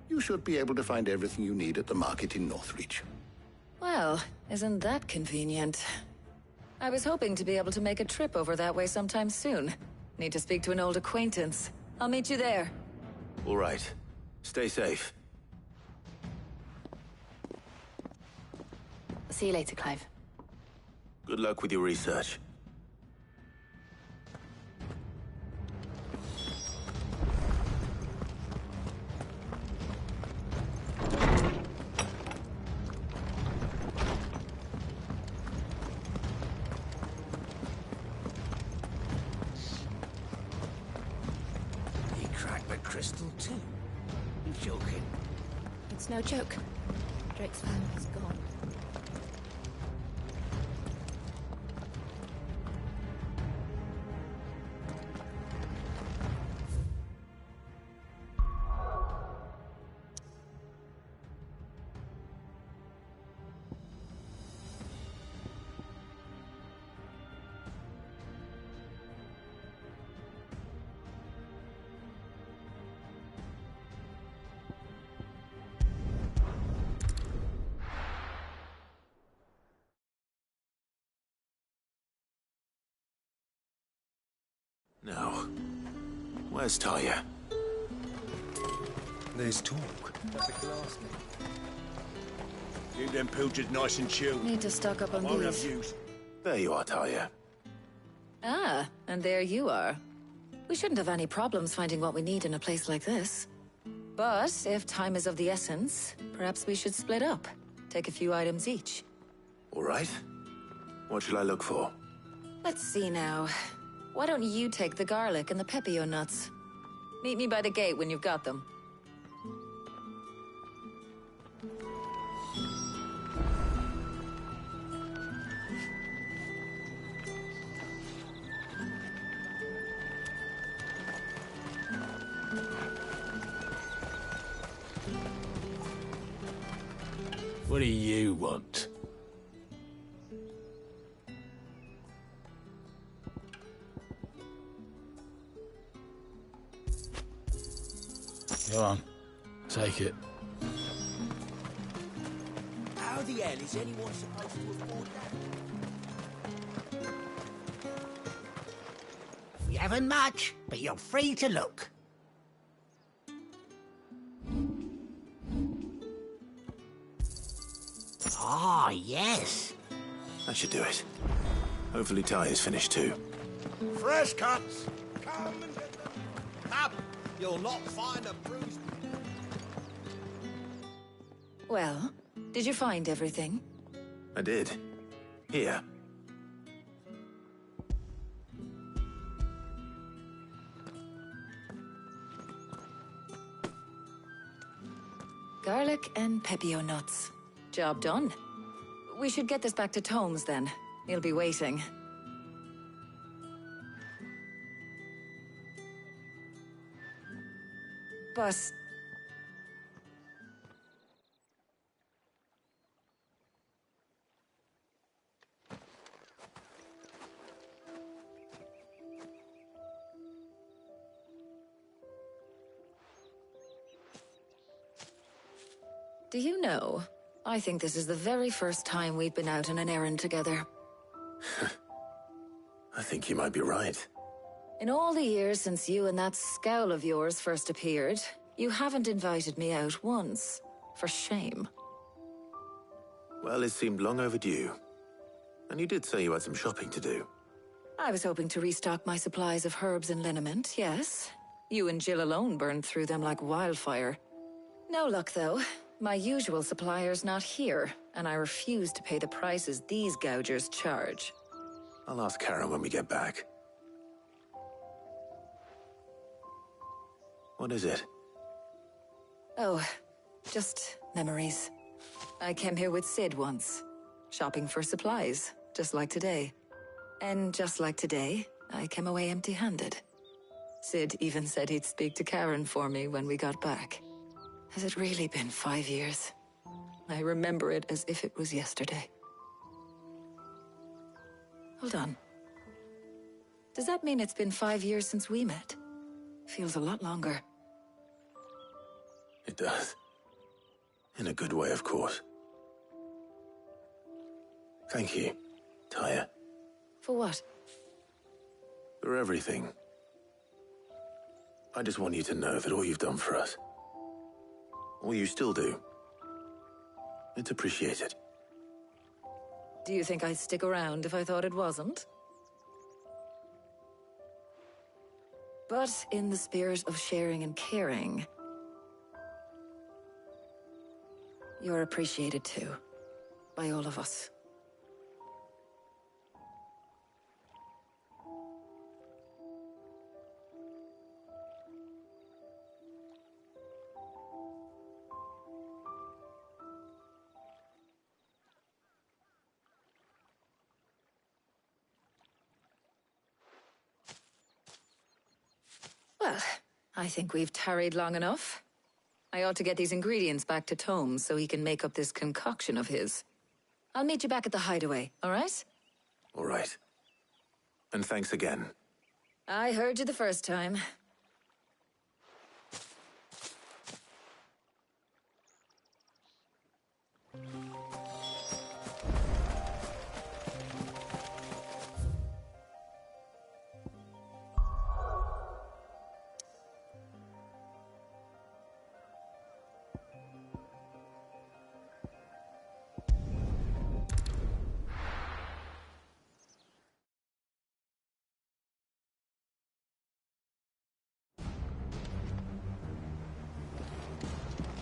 You should be able to find everything you need at the market in Northreach. Well, isn't that convenient? I was hoping to be able to make a trip over that way sometime soon. Need to speak to an old acquaintance. I'll meet you there. All right. Stay safe. See you later, Clive. Good luck with your research. He cracked the crystal too. You joking? It's no joke. Drake's family's gone. Now, where's Talia? There's talk. Keep them pilchards nice and chilled. Need to stock up on Won't have these. use. There you are, Talia. Ah, and there you are. We shouldn't have any problems finding what we need in a place like this. But if time is of the essence, perhaps we should split up. Take a few items each. All right. What shall I look for? Let's see now. Why don't you take the garlic and the pepio nuts? Meet me by the gate when you've got them. What do you want? Go on. Take it. How the hell is anyone supposed to afford that? We haven't much, but you're free to look. Ah, yes. That should do it. Hopefully Talia's finished too. Fresh cuts! Come and get them. Up! You'll not find a bruised... Well, did you find everything? I did. Here. Garlic and pepio nuts. Job done. We should get this back to Tomes then. He'll be waiting. But... Do you know, I think this is the very first time we've been out on an errand together. I think you might be right. In all the years since you and that scowl of yours first appeared, you haven't invited me out once. For shame. Well, it seemed long overdue. And you did say you had some shopping to do. I was hoping to restock my supplies of herbs and liniment, yes. You and Jill alone burned through them like wildfire. No luck, though. My usual supplier's not here, and I refuse to pay the prices these gougers charge. I'll ask Karen when we get back. What is it? Oh, just memories. I came here with Sid once, shopping for supplies, just like today. And just like today, I came away empty-handed. Sid even said he'd speak to Karen for me when we got back. Has it really been 5 years? I remember it as if it was yesterday. Hold on. Does that mean it's been 5 years since we met? Feels a lot longer. It does. In a good way, of course. Thank you, Tyre. For what? For everything. I just want you to know that all you've done for us, all you still do, it's appreciated. Do you think I'd stick around if I thought it wasn't? But in the spirit of sharing and caring, you're appreciated too, by all of us. Well, I think we've tarried long enough. I ought to get these ingredients back to Tome so he can make up this concoction of his. I'll meet you back at the hideaway, all right? All right. And thanks again. I heard you the first time.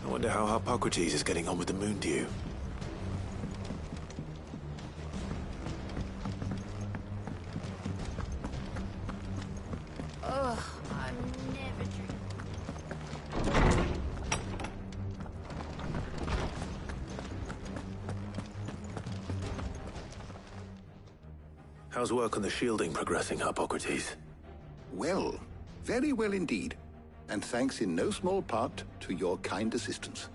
I wonder how Hippocrates is getting on with the moon dew. Ugh, I'm never How's work on the shielding progressing, Hippocrates? Well, very well indeed. And thanks in no small part to your kind assistance.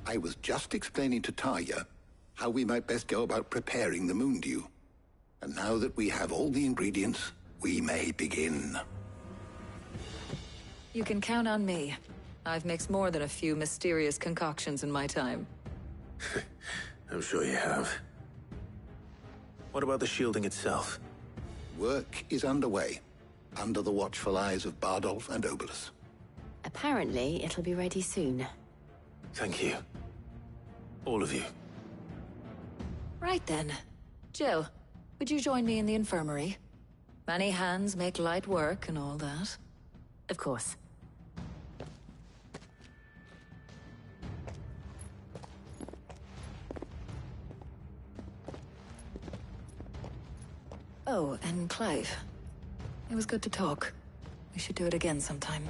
I was just explaining to Tarja how we might best go about preparing the moon dew. And now that we have all the ingredients, we may begin. You can count on me. I've mixed more than a few mysterious concoctions in my time. I'm sure you have. What about the shielding itself? Work is underway, under the watchful eyes of Bardolph and Obolus. Apparently, it'll be ready soon. Thank you. All of you. Right then. Jill, would you join me in the infirmary? Many hands make light work and all that. Of course. Oh, and Clive. It was good to talk. We should do it again sometime.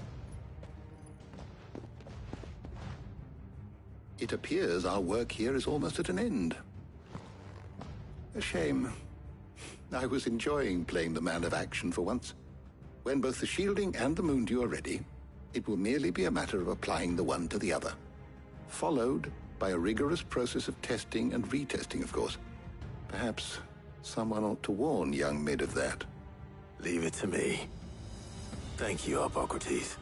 It appears our work here is almost at an end. A shame. I was enjoying playing the man of action for once. When both the shielding and the moon dew are ready, it will merely be a matter of applying the one to the other. Followed by a rigorous process of testing and retesting, of course. Perhaps someone ought to warn young Mid of that. Leave it to me. Thank you, Hippocrates.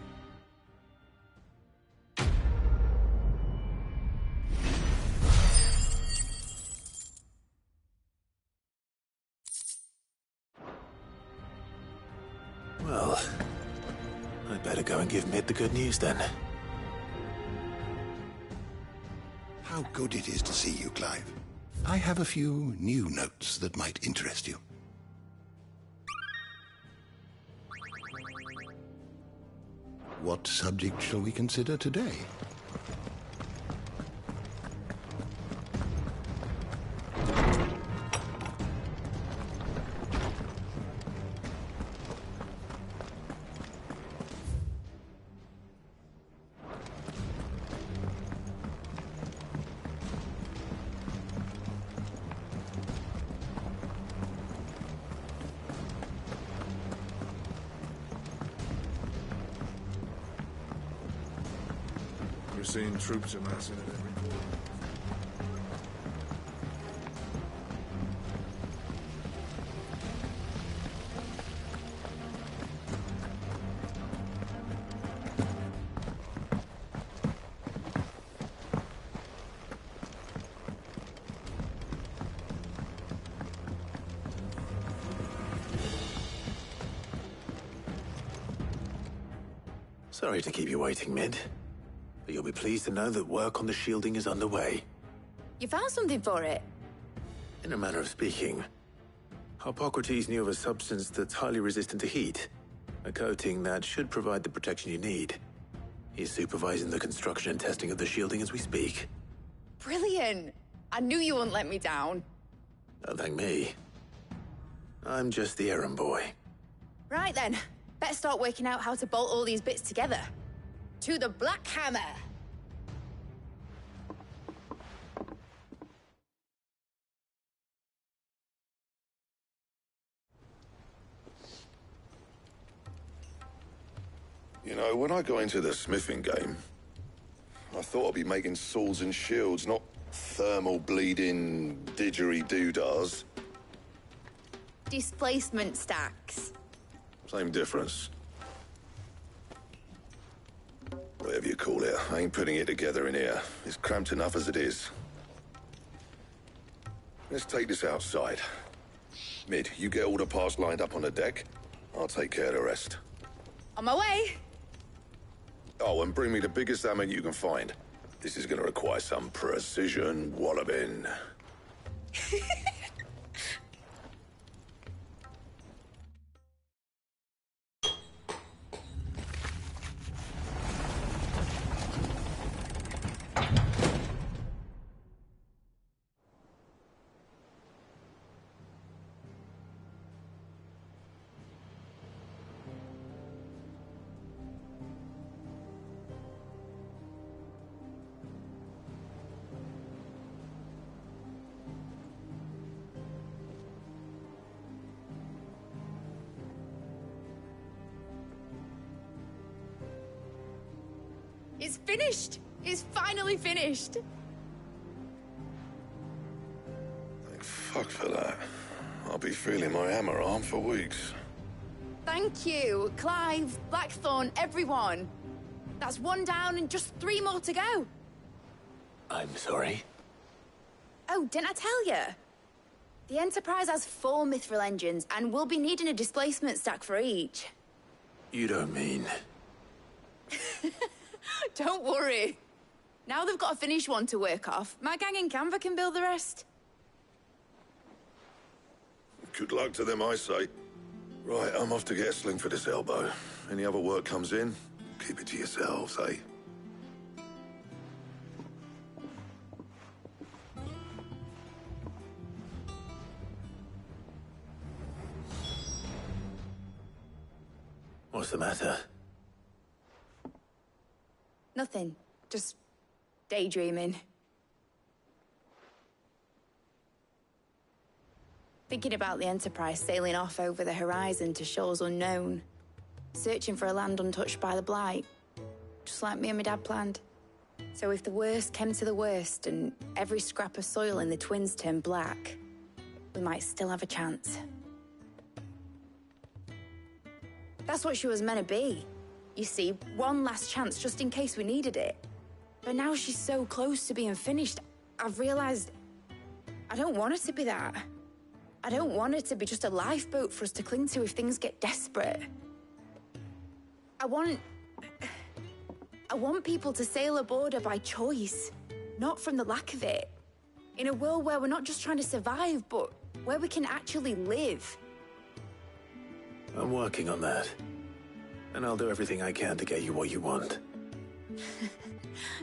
I'd better go and give Mid the good news then. How good it is to see you, Clive. I have a few new notes that might interest you. What subject shall we consider today? We're seeing troops amassing at every corner. Sorry to keep you waiting, Mid. But you'll be pleased to know that work on the shielding is underway. You found something for it? In a manner of speaking, Harpocrates knew of a substance that's highly resistant to heat. A coating that should provide the protection you need. He's supervising the construction and testing of the shielding as we speak. Brilliant! I knew you wouldn't let me down. Don't thank me. I'm just the errand boy. Right then, better start working out how to bolt all these bits together. To the Black Hammer! You know, when I got into the smithing game, I thought I'd be making swords and shields, not thermal bleeding didgeridoo-dahs. Displacement stacks. Same difference. Whatever you call it, I ain't putting it together in here. It's cramped enough as it is. Let's take this outside. Mid, you get all the parts lined up on the deck. I'll take care of the rest. On my way! Oh, and bring me the biggest hammer you can find. This is gonna require some precision walloping. It's finished! It's finally finished! Thank fuck for that. I'll be feeling my hammer arm for weeks. Thank you, Clive, Blackthorn, everyone. That's one down and just 3 more to go. I'm sorry. Oh, didn't I tell you? The Enterprise has 4 mithril engines, and we'll be needing a displacement stack for each. You don't mean... Don't worry. Now they've got a finished one to work off, my gang in Canva can build the rest. Good luck to them, I say. Right, I'm off to get a sling for this elbow. Any other work comes in, keep it to yourselves, eh? What's the matter? Nothing. Just daydreaming. Thinking about the Enterprise sailing off over the horizon to shores unknown. Searching for a land untouched by the Blight. Just like me and my dad planned. So if the worst came to the worst and every scrap of soil in the Twins turned black, we might still have a chance. That's what she was meant to be. You see, one last chance just in case we needed it. But now she's so close to being finished, I've realized I don't want her to be that. I don't want her to be just a lifeboat for us to cling to if things get desperate. I want people to sail a border by choice, not from the lack of it. In a world where we're not just trying to survive, but where we can actually live. I'm working on that. And I'll do everything I can to get you what you want.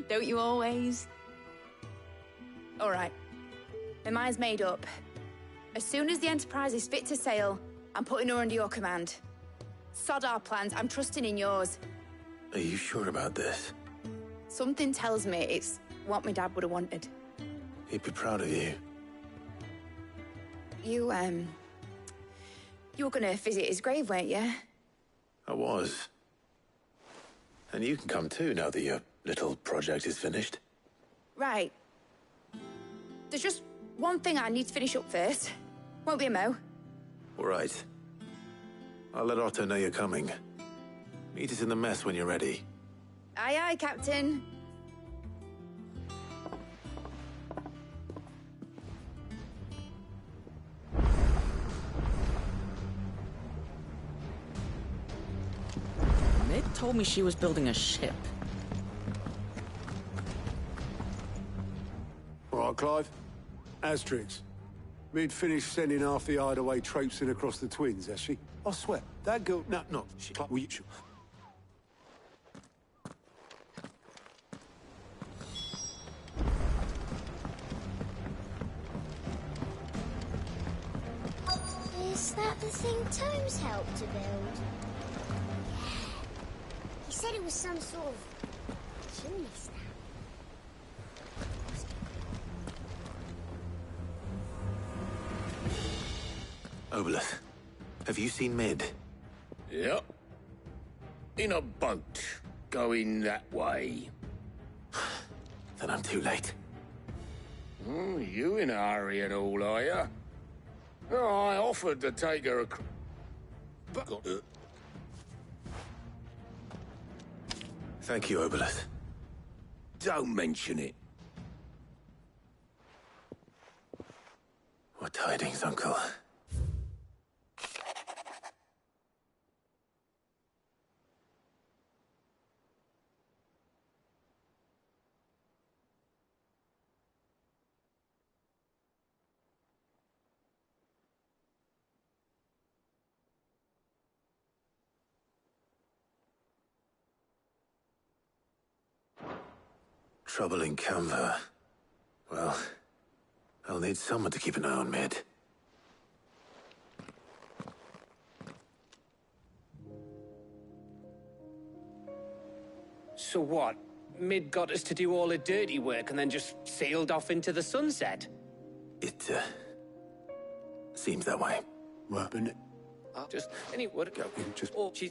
Don't you always? All right. My mind's made up. As soon as the Enterprise is fit to sail, I'm putting her under your command. Sod our plans, I'm trusting in yours. Are you sure about this? Something tells me it's what my dad would have wanted. He'd be proud of you. You were gonna visit his grave, weren't you? I was. And you can come too, now that your little project is finished. Right. There's just one thing I need to finish up first. Won't be a mo. All right. I'll let Otto know you're coming. Meet us in the mess when you're ready. Aye, aye, Captain. Mid told me she was building a ship. All right, Clive. Asterix. Mid finished sending half the hideaway traipsing across the twins, has she? I swear, that girl... No, she... Will you... Is that the thing Tomes helped to build? Yeah. He said it was some sort of chimney stack. Obolus, have you seen Mid? Yep. In a boat, going that way. Then I'm too late. You in a hurry and all, are you? No, I offered to take her Thank you, Obolus. Don't mention it. What tidings, Uncle? Trouble in Canva. Well, I'll need someone to keep an eye on Mid. So what? Mid got us to do all the dirty work and then just sailed off into the sunset? It, seems that way. What happened? Just, any, what, Just... oh, she's...